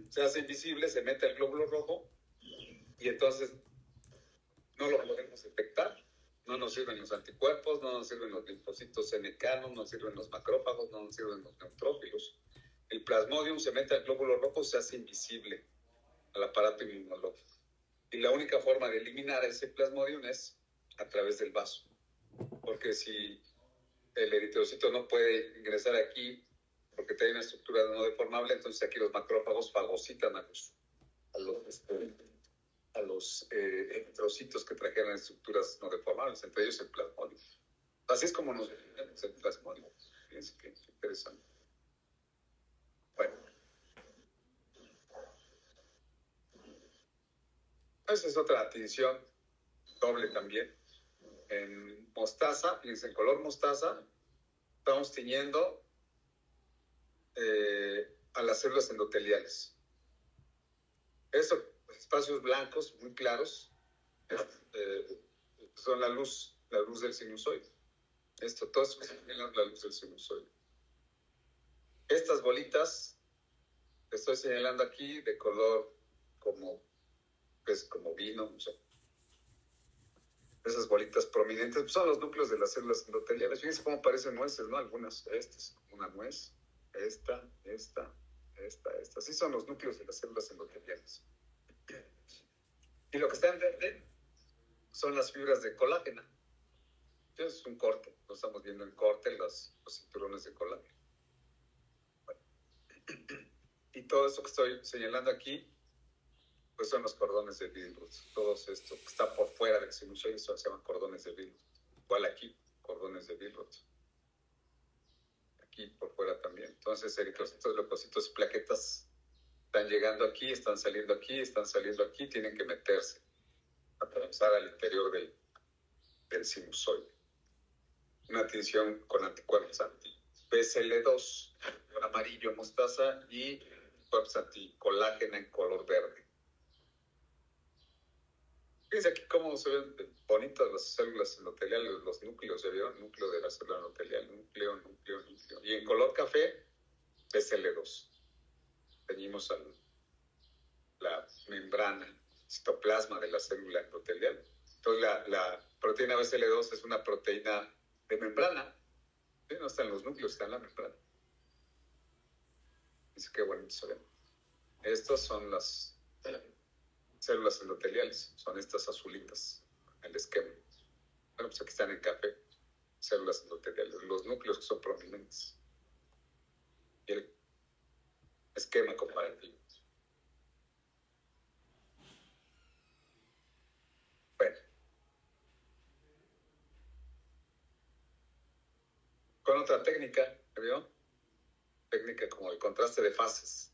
Speaker 1: Se hace invisible, se mete el glóbulo rojo y entonces no lo podemos detectar. No nos sirven los anticuerpos, no nos sirven los linfocitos NK, no nos sirven los macrófagos, no nos sirven los neutrófilos. El plasmodium se mete al glóbulo rojo, se hace invisible al aparato inmunológico. Y la única forma de eliminar ese plasmodium es a través del vaso. Porque si el eritrocito no puede ingresar aquí porque tiene una estructura no deformable, entonces aquí los macrófagos fagocitan a los eritrocitos que trajeron estructuras no deformables, entre ellos el plasmodium. Así es como nos definimos el plasmodium. Fíjense qué interesante. Bueno. Esa es otra tinción doble también. En mostaza, fíjense, en color mostaza, estamos tiñendo a las células endoteliales. Esos espacios blancos muy claros son la luz del sinusoide. Todo esto es la luz del sinusoide. Estas bolitas que estoy señalando aquí de color como vino, no sé. Esas bolitas prominentes pues son los núcleos de las células endoteliales. Fíjense cómo parecen nueces, ¿no? Algunas, esta es una nuez, esta. Así son los núcleos de las células endoteliales. Y lo que está en verde son las fibras de colágeno. Entonces es un corte, lo estamos viendo en corte, los cinturones de colágeno. Bueno. Y todo esto que estoy señalando aquí, pues son los cordones de Billroth. Todo esto que está por fuera del sinusoide se llaman cordones de Billroth. Igual aquí, cordones de Billroth. Aquí por fuera también. Entonces, eritrocitos, leucocitos, plaquetas están llegando aquí, están saliendo aquí, tienen que meterse, atravesar al interior del sinusoide. Una tinción con anticuerpos anti-BCL2, amarillo mostaza, y anticuerpos anticolágena en color verde. Fíjense aquí cómo se ven bonitas las células endoteliales, los núcleos, ¿ya vieron? Núcleo de la célula endotelial, núcleo. Y en color café, BCL2. Teñimos la membrana, citoplasma de la célula endotelial. Entonces la proteína BCL2 es una proteína de membrana. ¿Sí? No está en los núcleos, está en la membrana. Dice qué bonito se ven. Estas son las células endoteliales, son estas azulitas, el esquema. Bueno, pues aquí están en café, células endoteliales, los núcleos que son prominentes. Y el esquema comparativo. Bueno. Con otra técnica, ¿vio? Técnica como el contraste de fases.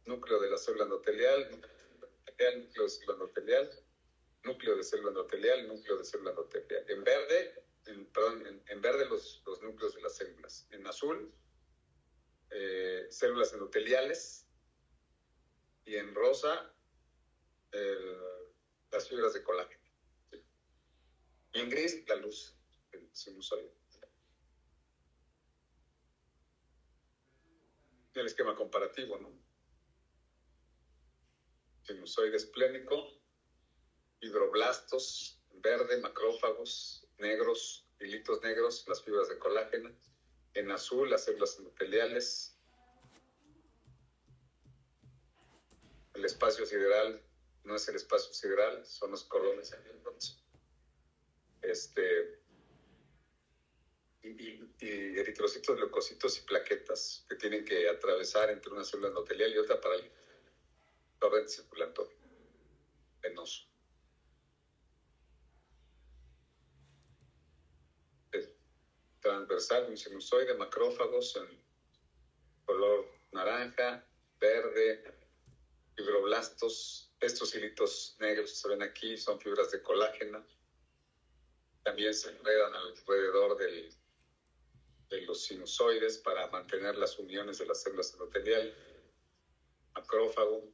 Speaker 1: Núcleo de la célula endotelial, núcleo de célula endotelial, núcleo de célula endotelial, núcleo de célula endotelial. En verde, en verde los núcleos de las células. En azul, células endoteliales. Y en rosa, las fibras de colágeno. ¿Sí? Y en gris, la luz del sinusoide. El esquema comparativo, ¿no? Sinusoide esplénico, hidroblastos, verde, macrófagos, negros, hilitos negros, las fibras de colágeno. En azul, las células endoteliales. El espacio sideral no es el espacio sideral, son los cordones sanguíneos. Y eritrocitos, leucocitos y plaquetas que tienen que atravesar entre una célula endotelial y otra para el torrente circulatorio venoso. Transversal, un sinusoide, macrófagos en color naranja, verde, fibroblastos. Estos hilitos negros que se ven aquí son fibras de colágeno. También se enredan alrededor de los sinusoides para mantener las uniones de las células endoteliales. Macrófago.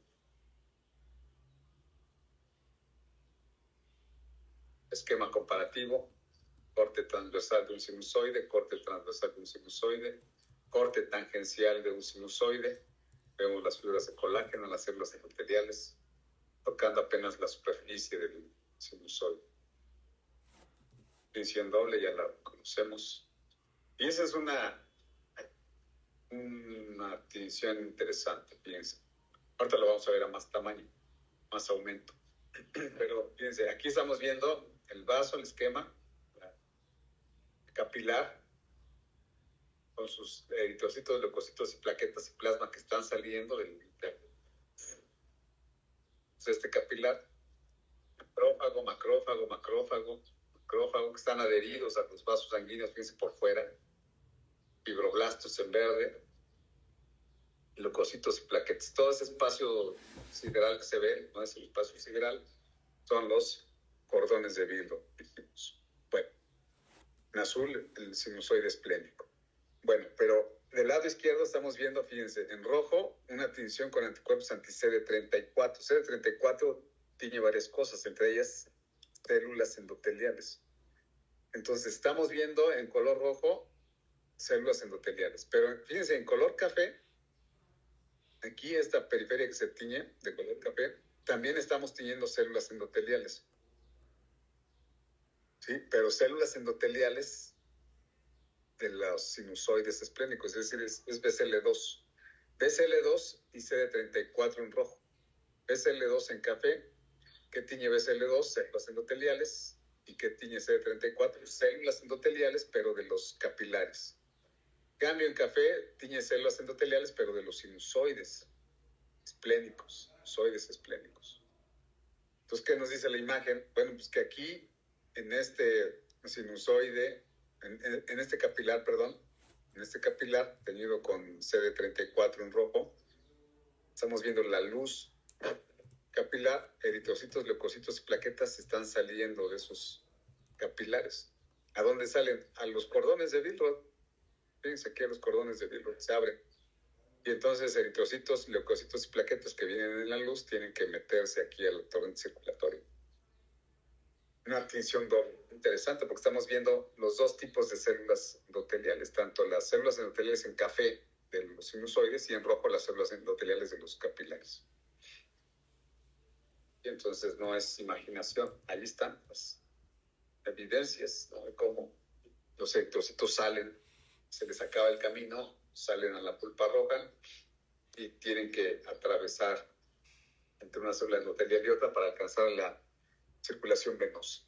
Speaker 1: Esquema comparativo. Corte transversal de un sinusoide, corte transversal de un sinusoide, corte tangencial de un sinusoide. Vemos las fibras de colágeno en las células endoteliales, tocando apenas la superficie del sinusoide. Tinción doble, ya la conocemos. Y esa es una tinción interesante, fíjense. Ahorita lo vamos a ver a más tamaño, más aumento. Pero fíjense, aquí estamos viendo el vaso, el esquema capilar, con sus eritrocitos, leucocitos y plaquetas y plasma que están saliendo de este capilar. Macrófago, que están adheridos a los vasos sanguíneos, fíjense por fuera. Fibroblastos en verde, leucocitos y plaquetas. Todo ese espacio sideral que se ve, no es el espacio sideral, son los cordones de vidrio. Bueno, en azul el sinusoide esplénico. Bueno, pero del lado izquierdo estamos viendo, fíjense, en rojo una tinción con anticuerpos anti-CD34. CD34 tiene varias cosas, entre ellas células endoteliales. Entonces estamos viendo en color rojo células endoteliales, pero fíjense, en color café, aquí esta periferia que se tiñe de color café, también estamos tiñendo células endoteliales. ¿Sí? Pero células endoteliales de los sinusoides esplénicos, es decir, es BCL2. BCL2 y CD34 en rojo. BCL2 en café. ¿Qué tiñe BCL2? Células endoteliales. ¿Y qué tiñe CD34? Células endoteliales, pero de los capilares. Cambio en café, tiñe células endoteliales, pero de los sinusoides esplénicos. Sinusoides esplénicos. Entonces, ¿qué nos dice la imagen? Bueno, pues que aquí, en este sinusoide, en este capilar, teñido con CD34 en rojo, estamos viendo la luz capilar, eritrocitos, leucocitos y plaquetas están saliendo de esos capilares. ¿A dónde salen? A los cordones de Billroth. Fíjense aquí a los cordones de Billroth se abren. Y entonces eritrocitos, leucocitos y plaquetas que vienen en la luz tienen que meterse aquí al torrente circulatorio. Una tinción doble. Interesante porque estamos viendo los dos tipos de células endoteliales, tanto las células endoteliales en café de los sinusoides y en rojo las células endoteliales de los capilares. Y entonces no es imaginación, ahí están las evidencias, ¿no? De cómo los eritrocitos salen, se les acaba el camino, salen a la pulpa roja y tienen que atravesar entre una célula endotelial y otra para alcanzar la circulación venosa.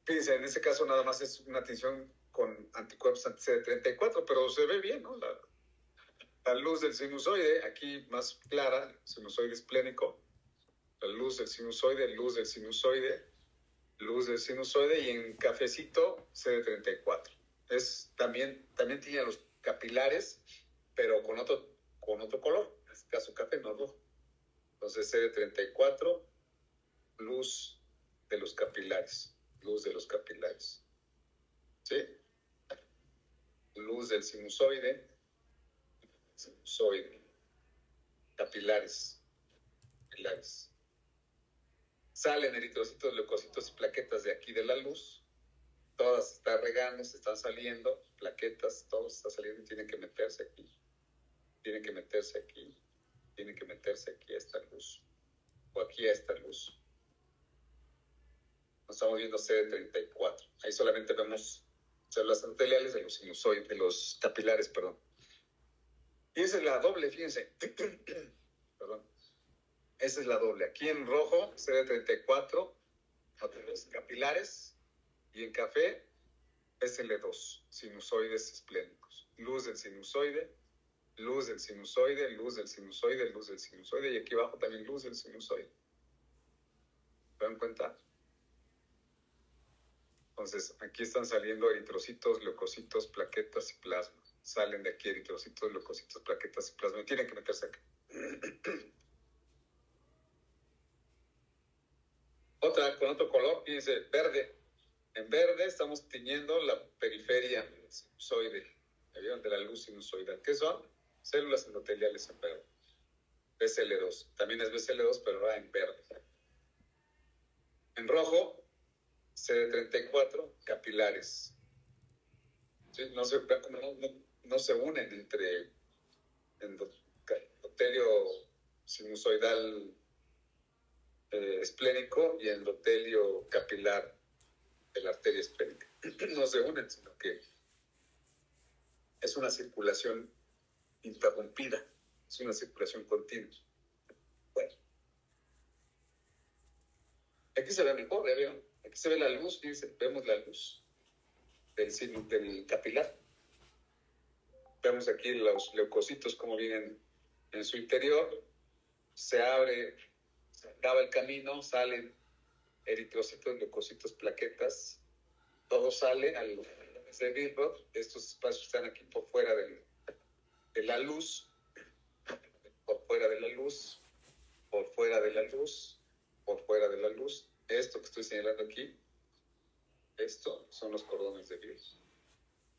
Speaker 1: Fíjense, en este caso nada más es una tinción con anticuerpos anti-CD34, pero se ve bien, ¿no? La luz del sinusoide, aquí más clara, sinusoide esplénico, la luz del sinusoide, luz del sinusoide, luz del sinusoide, y en cafecito CD34. También tiene los capilares, pero con otro color, en este caso café, no rojo. Entonces CD34, luz de los capilares, ¿sí? Luz del sinusoide, sinusoide, capilares. Salen eritrocitos, leucocitos y plaquetas de aquí de la luz. Todas están regando, se están saliendo, plaquetas, todo está saliendo y tienen que meterse aquí. Tienen que meterse aquí. Tienen que meterse aquí a esta luz. O aquí a esta luz. Nos estamos viendo CD34. Ahí solamente vemos células endoteliales de los sinusoides, de los capilares, perdón. Y esa es la doble, fíjense. Perdón. Esa es la doble. Aquí en rojo, CD34, los capilares. Y en café, SL2, sinusoides esplénicos. Luz del sinusoide, luz del sinusoide, luz del sinusoide, luz del sinusoide. Y aquí abajo también luz del sinusoide. ¿Se dan cuenta? Entonces, aquí están saliendo eritrocitos, leucocitos, plaquetas y plasma. Salen de aquí eritrocitos, leucocitos, plaquetas y plasma. Y tienen que meterse acá. Otra, con otro color, fíjense, verde. En verde estamos tiñendo la periferia del sinusoide. ¿Me vieron? De la luz sinusoidal. ¿Qué son? Células endoteliales en verde. BCL2. También es BCL2, pero ahora en verde. En rojo, CD34, capilares. ¿Sí? No se unen entre endotelio sinusoidal esplénico y endotelio capilar de la arteria esplénica. No se unen, sino que es una circulación interrumpida, es una circulación continua. Bueno, aquí se ve mejor, ¿ya vieron? Aquí se ve la luz, fíjense, vemos la luz del capilar. Vemos aquí los leucocitos como vienen en su interior. Se abre, se acaba el camino, salen eritrocitos, leucocitos, plaquetas. Todo sale al de Billroth. Estos espacios están aquí por fuera de la luz. Por fuera de la luz. Por fuera de la luz. Por fuera de la luz. Esto que estoy señalando aquí, esto son los cordones de Billroth.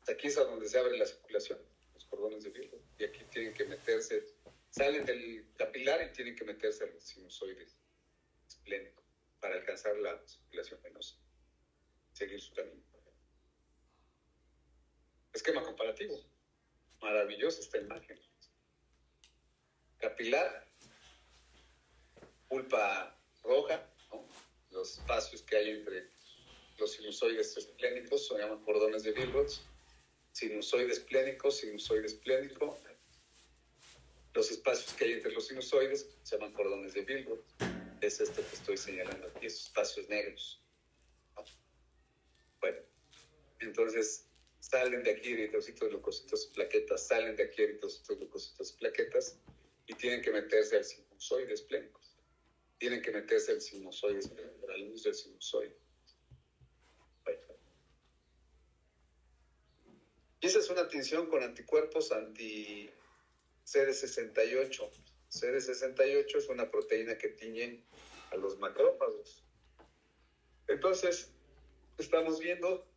Speaker 1: Aquí es a donde se abre la circulación, los cordones de Billroth. Y aquí tienen que meterse, salen del capilar y tienen que meterse a los sinusoides esplénicos para alcanzar la circulación venosa, seguir su camino. Esquema comparativo. Maravillosa esta imagen. Capilar, pulpa roja, ¿no? Los espacios que hay entre los sinusoides esplénicos se llaman cordones de Billroth. Sinusoide esplénico, sinusoide esplénico. Los espacios que hay entre los sinusoides se llaman cordones de Billroth. Es esto que estoy señalando aquí, esos espacios negros. Bueno, entonces salen de aquí eritrocitos, leucocitos, plaquetas, salen de aquí eritrocitos, leucocitos, plaquetas y tienen que meterse al sinusoide esplénico. Tienen que meterse al sinusoide esplénico, a la luz del sinusoide. Bueno. Y esa es una tinción con anticuerpos anti-CD68. CD68 es una proteína que tiñe a los macrófagos. Entonces, estamos viendo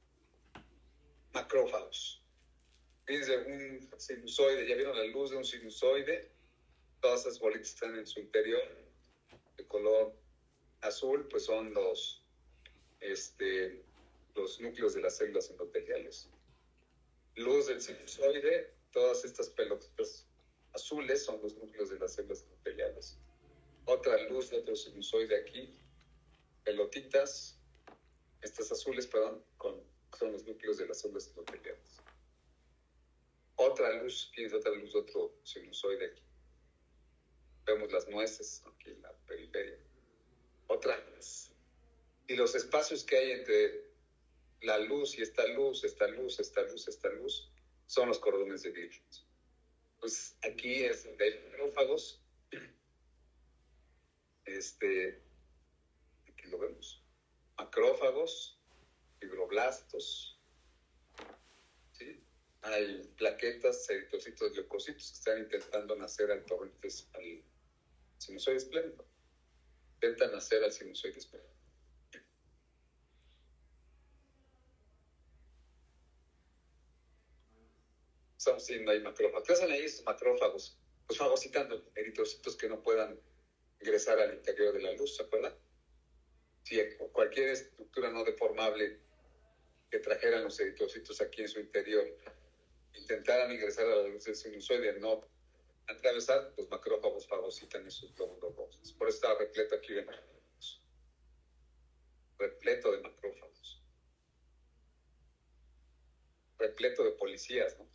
Speaker 1: macrófagos. Fíjense, un sinusoide, ya vieron la luz de un sinusoide, todas esas bolitas están en su interior, de color azul, pues son los núcleos de las células endoteliales. Luz del sinusoide, todas estas pelotitas azules son los núcleos de las células endoteliales. Otra luz de otro sinusoide aquí, pelotitas, estas azules, perdón, son los núcleos de las células endoteliales. Otra luz, fíjense, otra luz de otro sinusoide aquí. Vemos las nueces aquí en la periferia. Otra luz. Y los espacios que hay entre la luz y esta luz, esta luz, esta luz, esta luz, son los cordones de Billroth. Pues aquí es donde hay macrófagos. Aquí lo vemos. Macrófagos, fibroblastos, ¿sí? Hay plaquetas, eritrocitos, leucocitos que están intentando nacer al sinusoide esplénico. Intentan nacer al sinusoide esplénico. estamos teniendo ahí macrófagos. ¿Qué hacen ahí estos macrófagos? Pues fagocitando eritrocitos que no puedan ingresar al interior de la luz, ¿se acuerdan? Si cualquier estructura no deformable que trajeran los eritrocitos aquí en su interior intentaran ingresar a la luz del sinusoide, no atravesar, los macrófagos fagocitan esos glóbulos rojos. Por eso estaba repleto aquí de macrófagos. Repleto de macrófagos. Repleto de policías, ¿no?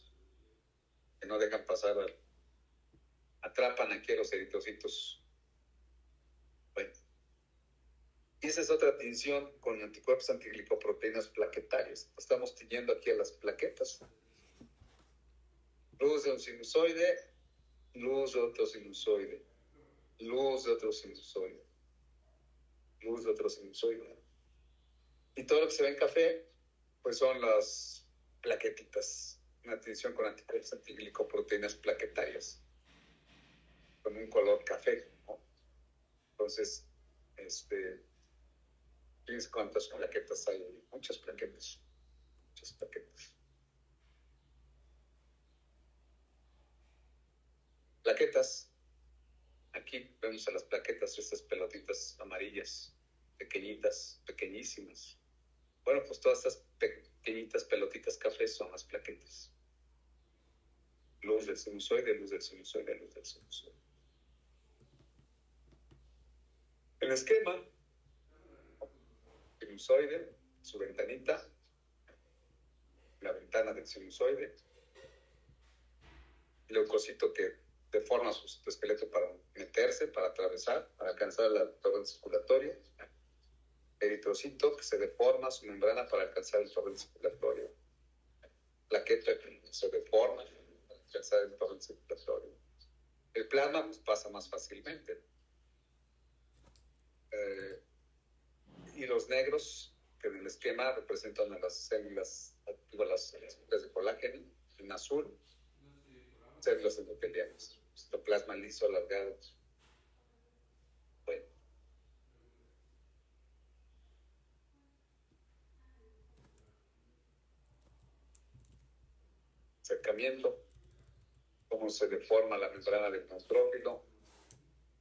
Speaker 1: Que no dejan pasar, atrapan aquí a los eritrocitos. Bueno. Y esa es otra tinción con anticuerpos antiglicoproteínas plaquetarias. Estamos tiñendo aquí a las plaquetas. Luz de un sinusoide, luz de otro sinusoide, luz de otro sinusoide, luz de otro sinusoide. Y todo lo que se ve en café, pues son las plaquetitas. Una tinción con anticuerpos antiglicoproteínas plaquetarias, con un color café, ¿no? Entonces, fíjense cuántas plaquetas hay ahí. Muchas plaquetas. Muchas plaquetas. Plaquetas. Aquí vemos a las plaquetas, estas pelotitas amarillas, pequeñitas, pequeñísimas. Bueno, pues todas estas pequeñitas pelotitas cafés son las plaquetas. Luz del sinusoide, luz del sinusoide, luz del sinusoide. El esquema, sinusoide, su ventanita, la ventana del sinusoide, leucocito que deforma su esqueleto para meterse, para atravesar, para alcanzar el torrente circulatorio, eritrocito que se deforma su membrana para alcanzar el torrente circulatorio, plaqueta que se deforma para alcanzar el torrente circulatorio. El plasma pues, pasa más fácilmente. Y los negros que en el esquema representan a las células activas, las células de colágeno, en azul, células endoteliales, citoplasma liso alargado. Bueno. Acercamiento, cómo se deforma la membrana del neutrófilo.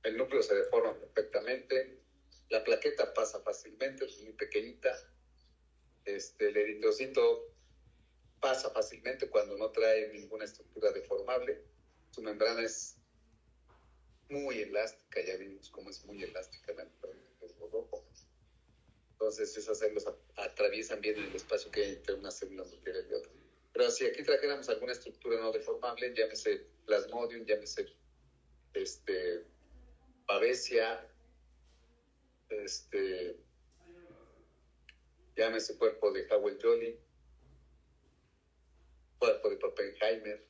Speaker 1: El núcleo se deforma perfectamente. La plaqueta pasa fácilmente, es muy pequeñita. El eritrocito pasa fácilmente cuando no trae ninguna estructura deformable. Su membrana es muy elástica, ya vimos cómo es muy elástica la membrana del rojo. Entonces esas células atraviesan bien el espacio que hay entre una célula endotelial y otra. Pero si aquí trajéramos alguna estructura no deformable, llámese plasmodium, llámese babesia, llámese cuerpo de Howell-Jolly, cuerpo de Pappenheimer,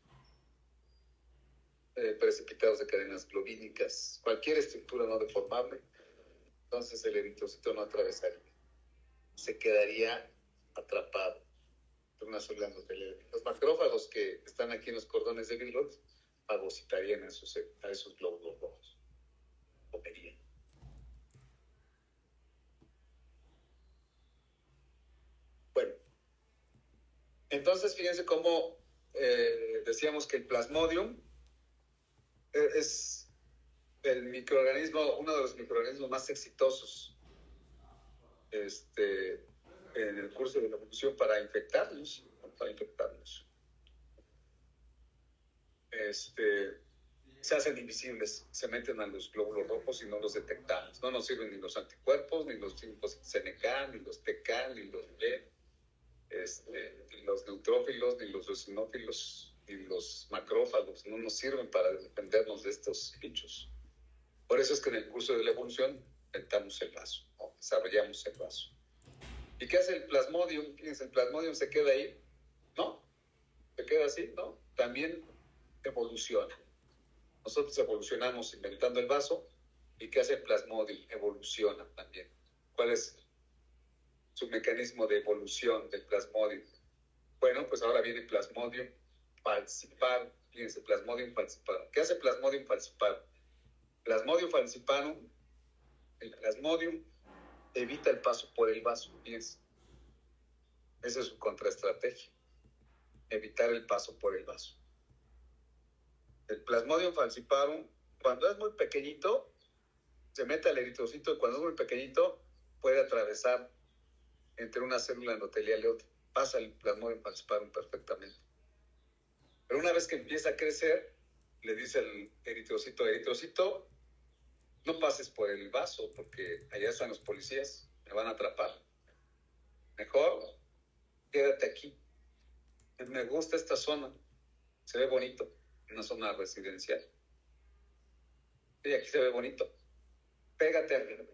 Speaker 1: precipitados de cadenas globínicas, cualquier estructura no deformable, entonces el eritrocito no atravesaría, se quedaría atrapado por una célula endotelial. Los macrófagos que están aquí en los cordones de Billroth fagocitarían a esos glóbulos rojos. Comerían. Bueno, entonces fíjense cómo decíamos que el plasmodium es el microorganismo, uno de los microorganismos más exitosos en el curso de la evolución para infectarnos. Se hacen invisibles, se meten a los glóbulos rojos y no los detectamos. No nos sirven ni los anticuerpos, ni los CNK, ni los TK, ni los B, ni los neutrófilos, ni los eosinófilos, ni los macrófagos. No nos sirven para defendernos de estos bichos. Por eso es que en el curso de la evolución inventamos el vaso, ¿no? Desarrollamos el vaso. ¿Y qué hace el plasmodium? Fíjense, el plasmodium se queda ahí, ¿no? Se queda así, ¿no? También evoluciona. Nosotros evolucionamos inventando el vaso. ¿Y qué hace el plasmodium? Evoluciona también. ¿Cuál es su mecanismo de evolución del plasmodium? Bueno, pues ahora viene plasmodium falciparum. Fíjense, plasmodium falciparum. ¿Qué hace plasmodium falciparum? Plasmodium falciparum, el plasmodium evita el paso por el vaso. Fíjense. Esa es su contraestrategia. Evitar el paso por el vaso. El Plasmodium falciparum, cuando es muy pequeñito, se mete al eritrocito y cuando es muy pequeñito puede atravesar entre una célula endotelial y otra. Pasa el Plasmodium falciparum perfectamente. Pero una vez que empieza a crecer, le dice al eritrocito, no pases por el vaso porque allá están los policías, me van a atrapar. Mejor quédate aquí. Me gusta esta zona, se ve bonito, una zona residencial. Y aquí se ve bonito. Pégate arriba.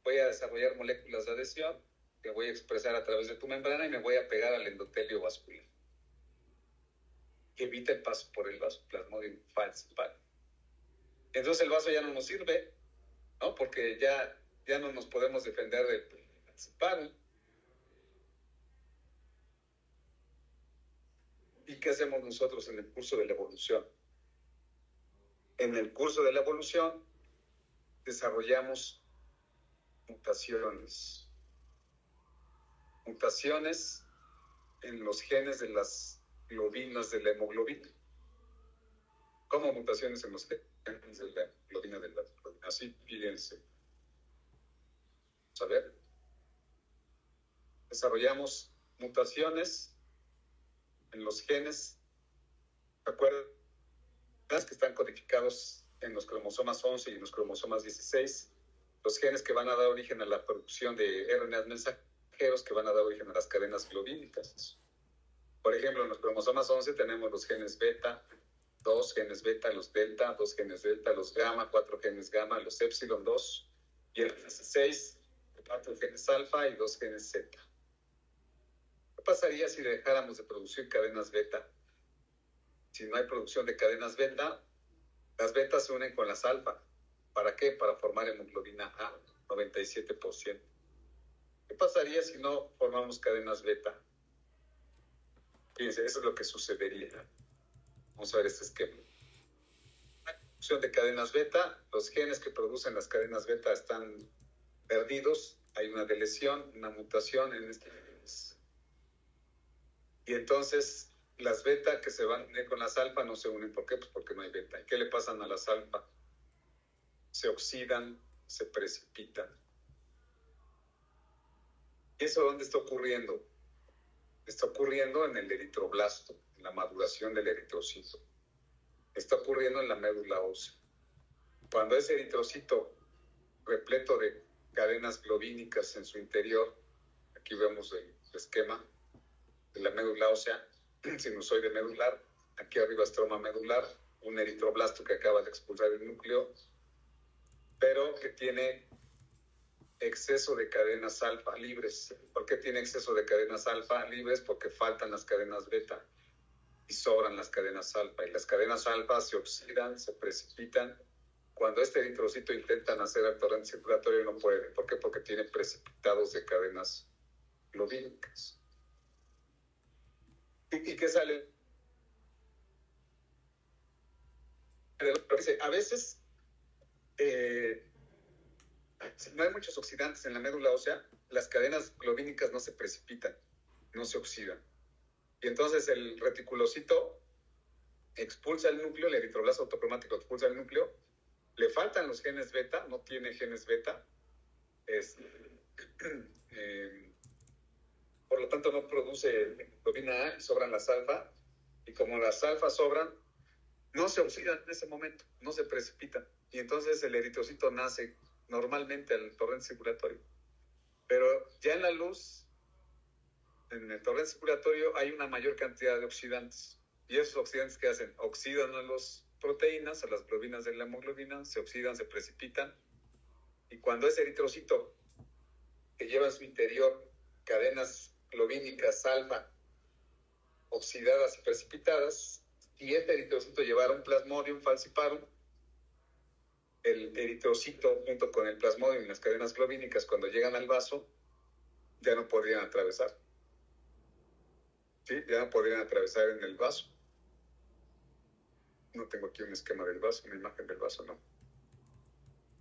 Speaker 1: Voy a desarrollar moléculas de adhesión que voy a expresar a través de tu membrana y me voy a pegar al endotelio vascular. Evita el paso por el vaso Plasmodium falciparum. Entonces el vaso ya no nos sirve, ¿no? Porque ya no nos podemos defender del falciparum. ¿Y qué hacemos nosotros en el curso de la evolución? En el curso de la evolución desarrollamos mutaciones en los genes de las globinas de la hemoglobina. ¿Cómo mutaciones en los genes de la globina de la hemoglobina? Así, fíjense. Vamos a ver. Desarrollamos mutaciones en los genes, ¿de acuerdo? Que están codificados en los cromosomas 11 y en los cromosomas 16, los genes que van a dar origen a la producción de RNAs mensajeros que van a dar origen a las cadenas globínicas. Por ejemplo, en los cromosomas 11 tenemos los genes beta, 2 genes beta, los delta, 2 genes delta, los gamma, 4 genes gamma, los epsilon 2, y en el 16, 4 genes alfa y 2 genes zeta. ¿Qué pasaría si dejáramos de producir cadenas beta? Si no hay producción de cadenas beta, las betas se unen con las alfa. ¿Para qué? Para formar hemoglobina A, 97%. ¿Qué pasaría si no formamos cadenas beta? Fíjense, eso es lo que sucedería. Vamos a ver este esquema. Hay producción de cadenas beta, los genes que producen las cadenas beta están perdidos, hay una deleción, una mutación en este gen. Y entonces las beta que se van a unir con las alfa no se unen. ¿Por qué? Pues porque no hay beta. ¿Y qué le pasan a las alfa? Se oxidan, se precipitan. ¿Y eso dónde está ocurriendo? Está ocurriendo en el eritroblasto, en la maduración del eritrocito. Está ocurriendo en la médula ósea. Cuando ese eritrocito repleto de cadenas globínicas en su interior, aquí vemos el esquema de la médula ósea, sinusoide medular, aquí arriba estroma medular, un eritroblasto que acaba de expulsar el núcleo, pero que tiene exceso de cadenas alfa libres. ¿Por qué tiene exceso de cadenas alfa libres? Porque faltan las cadenas beta y sobran las cadenas alfa. Y las cadenas alfa se oxidan, se precipitan. Cuando este eritrocito intenta nacer al torrente circulatorio no puede. ¿Por qué? Porque tiene precipitados de cadenas globínicas. ¿Y qué sale? A veces, si no hay muchos oxidantes en la médula ósea, las cadenas globínicas no se precipitan, no se oxidan. Y entonces el reticulocito expulsa el núcleo, el eritroblasto autocromático expulsa el núcleo, le faltan los genes beta, no tiene genes beta, por lo tanto no produce globina A y sobran las alfa, y como las alfas sobran, no se oxidan en ese momento, no se precipitan, y entonces el eritrocito nace normalmente al torrente circulatorio. Pero ya en la luz, en el torrente circulatorio hay una mayor cantidad de oxidantes, y esos oxidantes ¿qué hacen? Oxidan a las proteínas, a las globinas de la hemoglobina, se oxidan, se precipitan, y cuando ese eritrocito que lleva en su interior cadenas globínicas alfa oxidadas y precipitadas, y este eritrocito llevara un Plasmodium falciparum, el eritrocito junto con el Plasmodium y las cadenas globínicas cuando llegan al vaso ya no podrían atravesar. ¿Sí? Ya no podrían atravesar en el vaso. No tengo aquí un esquema del vaso, una imagen del vaso, no.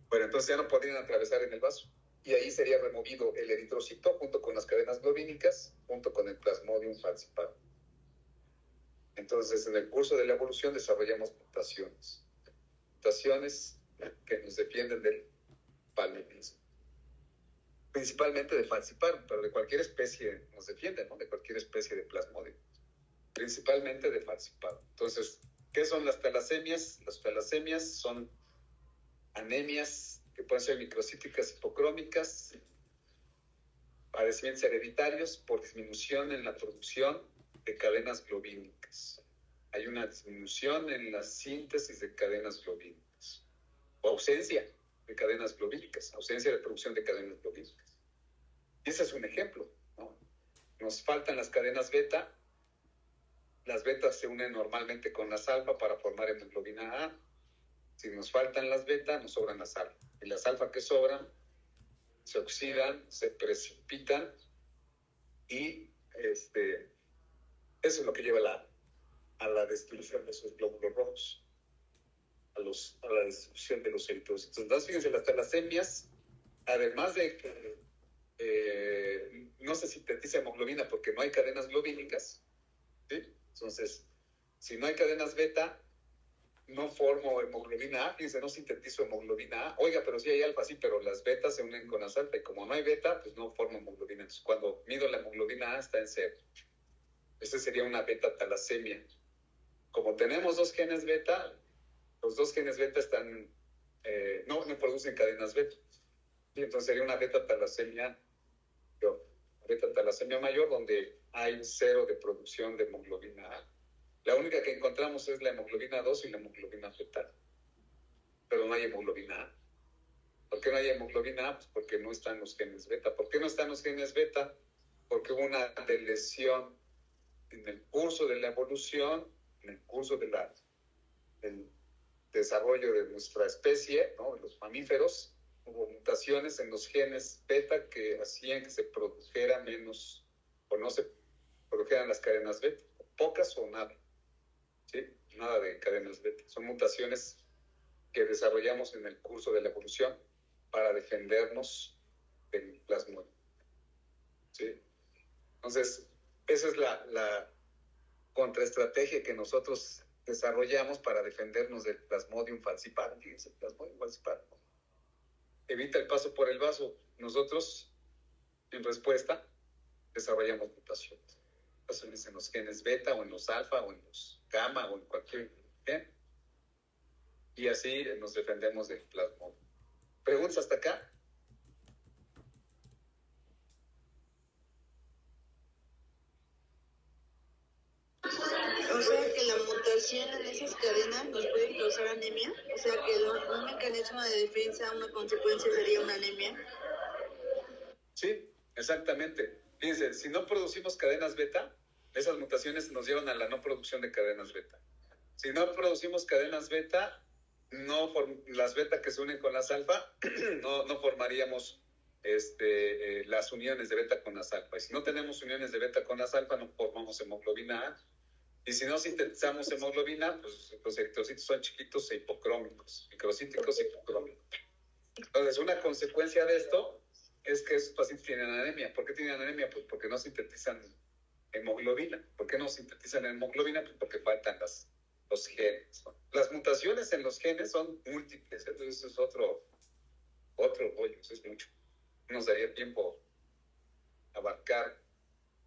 Speaker 1: Bueno, entonces ya no podrían atravesar en el vaso. Y ahí sería removido el eritrocito junto con las cadenas globínicas, junto con el Plasmodium falciparum. Entonces, en el curso de la evolución desarrollamos mutaciones que nos defienden del paludismo, principalmente de falciparum, pero de cualquier especie nos defienden, ¿no? De cualquier especie de plasmodium, principalmente de falciparum. Entonces, ¿qué son las talasemias? Las talasemias son anemias que pueden ser microcíticas hipocrómicas, padecimientos hereditarios por disminución en la producción de cadenas globínicas. Hay una disminución en la síntesis de cadenas globínicas, o ausencia de cadenas globínicas, ausencia de producción de cadenas globínicas. Y ese es un ejemplo, ¿no? Nos faltan las cadenas beta. Las betas se unen normalmente con las alfa para formar hemoglobina A. Si nos faltan las beta, nos sobran las alfa. Y las alfa que sobran se oxidan, se precipitan y eso es lo que lleva a la destrucción de esos glóbulos rojos, a la destrucción de los eritrocitos. Entonces, fíjense, las talasemias, además de que no se sintetiza hemoglobina porque no hay cadenas globínicas, ¿sí? Entonces, si no hay cadenas beta, no formo hemoglobina A, fíjense, no sintetizo hemoglobina A. Oiga, pero sí hay alfa, sí, pero las betas se unen con las alfa y como no hay beta, pues no formo hemoglobina. Entonces, cuando mido la hemoglobina A está en cero. Esa sería una beta talasemia. Como tenemos dos genes beta, los dos genes beta están, no producen cadenas beta. Y entonces sería una beta talasemia mayor donde hay cero de producción de hemoglobina A. La única que encontramos es la hemoglobina 2 y la hemoglobina fetal. Pero no hay hemoglobina A. ¿Por qué no hay hemoglobina A? Pues porque no están los genes beta. ¿Por qué no están los genes beta? Porque hubo una lesión en el curso de la evolución, en el curso del desarrollo de nuestra especie, ¿no? De los mamíferos. Hubo mutaciones en los genes beta que hacían que se produjera menos, o no se produjeran las cadenas beta, pocas o nada. ¿Sí? Nada de cadenas beta. Son mutaciones que desarrollamos en el curso de la evolución para defendernos del plasmodium. ¿Sí? Entonces, esa es la contraestrategia que nosotros desarrollamos para defendernos del plasmodium falciparum. Fíjense, el plasmodium falciparum evita el paso por el vaso. Nosotros, en respuesta, desarrollamos mutaciones. Mutaciones en los genes beta, o en los alfa, o en los gamma, o en cualquier gen. Y así nos defendemos del plasmodium. ¿Preguntas hasta acá?
Speaker 5: O sea que la mutación en esas cadenas nos puede causar anemia. O sea que un mecanismo de defensa, una consecuencia sería una anemia.
Speaker 1: Sí, exactamente. Fíjense, si no producimos cadenas beta, esas mutaciones nos llevan a la no producción de cadenas beta. Si no producimos cadenas beta, las beta que se unen con las alfa, no formaríamos las uniones de beta con las alfa. Y si no tenemos uniones de beta con las alfa, no formamos hemoglobina A. Y si no sintetizamos hemoglobina, pues los eritrocitos son chiquitos e hipocrómicos, microcíticos e hipocrómicos. Entonces, una consecuencia de esto es que esos pacientes tienen anemia. ¿Por qué tienen anemia? Pues porque no sintetizan hemoglobina. ¿Por qué no sintetizan hemoglobina? Pues porque faltan los genes, ¿no? Las mutaciones en los genes son múltiples. Entonces, eso es otro rollo, eso es mucho. No nos daría tiempo abarcar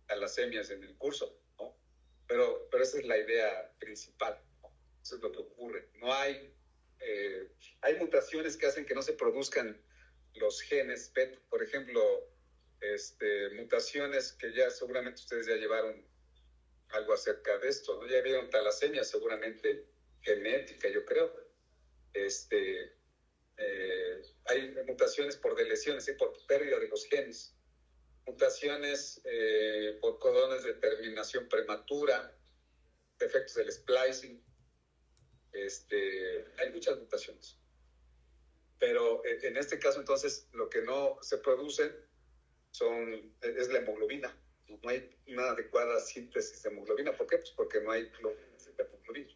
Speaker 1: talasemias en el curso, ¿no? Pero esa es la idea principal, ¿no? Eso es lo que ocurre. No hay mutaciones que hacen que no se produzcan los genes beta. Por ejemplo, mutaciones que ya seguramente ustedes ya llevaron algo acerca de esto, ¿no? Ya vieron talasemia, seguramente genética, yo creo. Hay mutaciones por deleciones, por pérdida de los genes. Mutaciones por codones de terminación prematura, defectos del splicing. Hay muchas mutaciones. Pero en este caso, entonces, lo que no se produce es la hemoglobina. No hay una adecuada síntesis de hemoglobina. ¿Por qué? Pues porque no hay hemoglobina.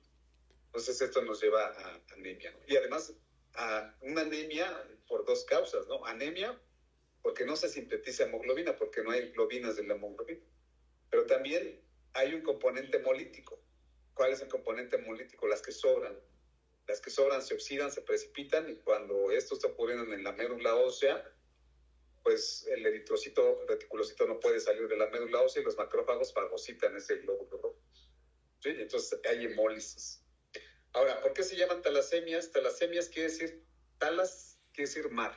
Speaker 1: Entonces, esto nos lleva a anemia, ¿no? Y además, a una anemia por dos causas, ¿no? Anemia porque no se sintetiza hemoglobina, porque no hay globinas de la hemoglobina. Pero también hay un componente hemolítico. ¿Cuál es el componente hemolítico? Las que sobran. Las que sobran se oxidan, se precipitan, y cuando esto está ocurriendo en la médula ósea, pues el eritrocito, el reticulocito no puede salir de la médula ósea y los macrófagos fagocitan ese glóbulo rojo. ¿Sí? Entonces hay hemólisis. Ahora, ¿por qué se llaman talasemias? Talasemias quiere decir, talas quiere decir mar.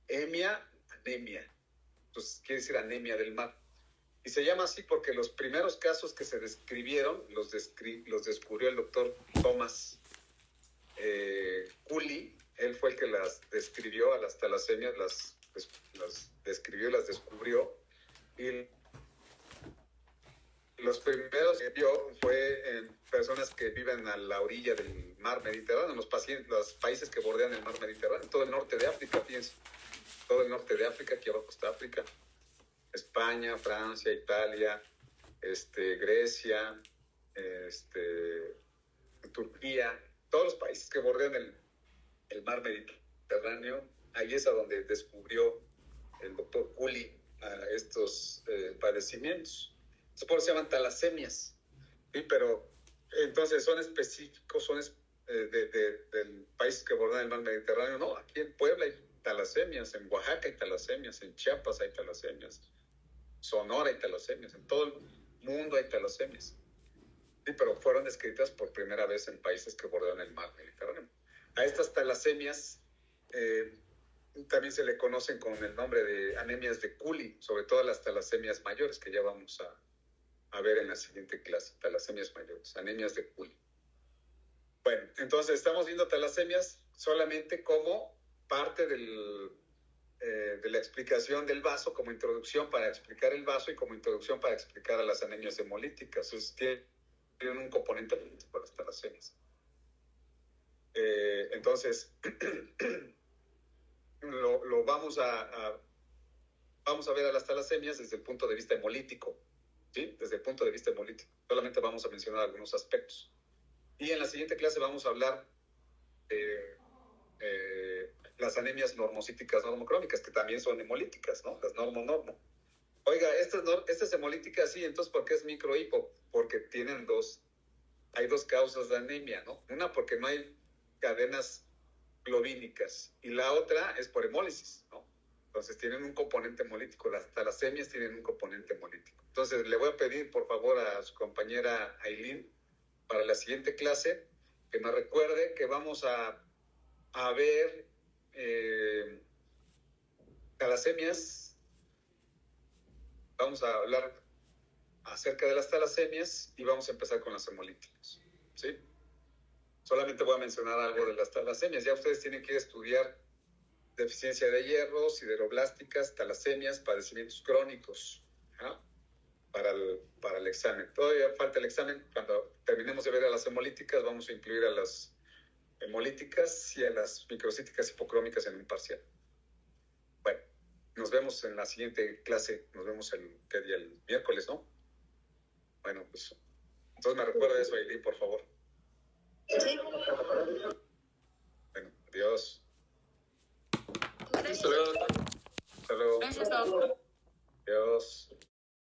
Speaker 1: Hemia, anemia. Entonces quiere decir anemia del mar. Y se llama así porque los primeros casos que se describieron los descubrió el doctor Thomas Cooley. Él fue el que las describió a las talasemias, las describió, las descubrió. Y los primeros que vio fue en personas que viven a la orilla del mar Mediterráneo, los países que bordean el mar Mediterráneo, todo el norte de África, fíjense. Todo el norte de África, aquí abajo está África. España, Francia, Italia, Grecia, Turquía, todos los países que bordean el mar Mediterráneo, ahí es a donde descubrió el doctor Cooley estos padecimientos. Entonces, por eso se llaman talasemias, ¿sí? Pero entonces son específicos, son del país que bordean el mar Mediterráneo. No, aquí en Puebla hay talasemias, en Oaxaca hay talasemias, en Chiapas hay talasemias, Sonora hay talasemias, en todo el mundo hay talasemias. Sí, pero fueron descritas por primera vez en países que bordean el mar Mediterráneo. A estas talasemias también se le conocen con el nombre de anemias de Cooley, sobre todo las talasemias mayores, que ya vamos a ver en la siguiente clase, talasemias mayores, anemias de Cooley. Bueno, entonces estamos viendo talasemias solamente como parte de la explicación del vaso, como introducción para explicar el vaso y como introducción para explicar a las anemias hemolíticas. Entonces tienen un componente para las talasemias. Entonces, vamos a ver a las talasemias desde el punto de vista hemolítico, ¿sí? Desde el punto de vista hemolítico. Solamente vamos a mencionar algunos aspectos. Y en la siguiente clase vamos a hablar de las anemias normocíticas normocrónicas, que también son hemolíticas, ¿no? Las normo-normo. Oiga, esta es hemolítica, sí, entonces ¿por qué es microhipo? Porque hay dos causas de anemia, ¿no? Una porque no hay cadenas globínicas y la otra es por hemólisis, ¿no? Entonces tienen un componente hemolítico, las talasemias tienen un componente hemolítico. Entonces le voy a pedir por favor a su compañera Aileen para la siguiente clase que me recuerde que vamos a ver talasemias. Vamos a hablar acerca de las talasemias y vamos a empezar con las hemolíticas, ¿sí? Solamente voy a mencionar algo de las talasemias. Ya ustedes tienen que estudiar deficiencia de hierro, sideroblásticas, talasemias, padecimientos crónicos, ¿no? Para el examen. Todavía falta el examen. Cuando terminemos de ver a las hemolíticas, vamos a incluir a las hemolíticas y a las microcíticas hipocrómicas en un parcial. Bueno, nos vemos en la siguiente clase. Nos vemos el miércoles, ¿no? Bueno, pues entonces me recuerda eso, Aileen, por favor.
Speaker 5: Sí.
Speaker 1: Bueno, adiós.
Speaker 5: Gracias.
Speaker 4: Hasta luego.
Speaker 1: Hasta luego.
Speaker 2: Gracias, doctor.
Speaker 1: Adiós.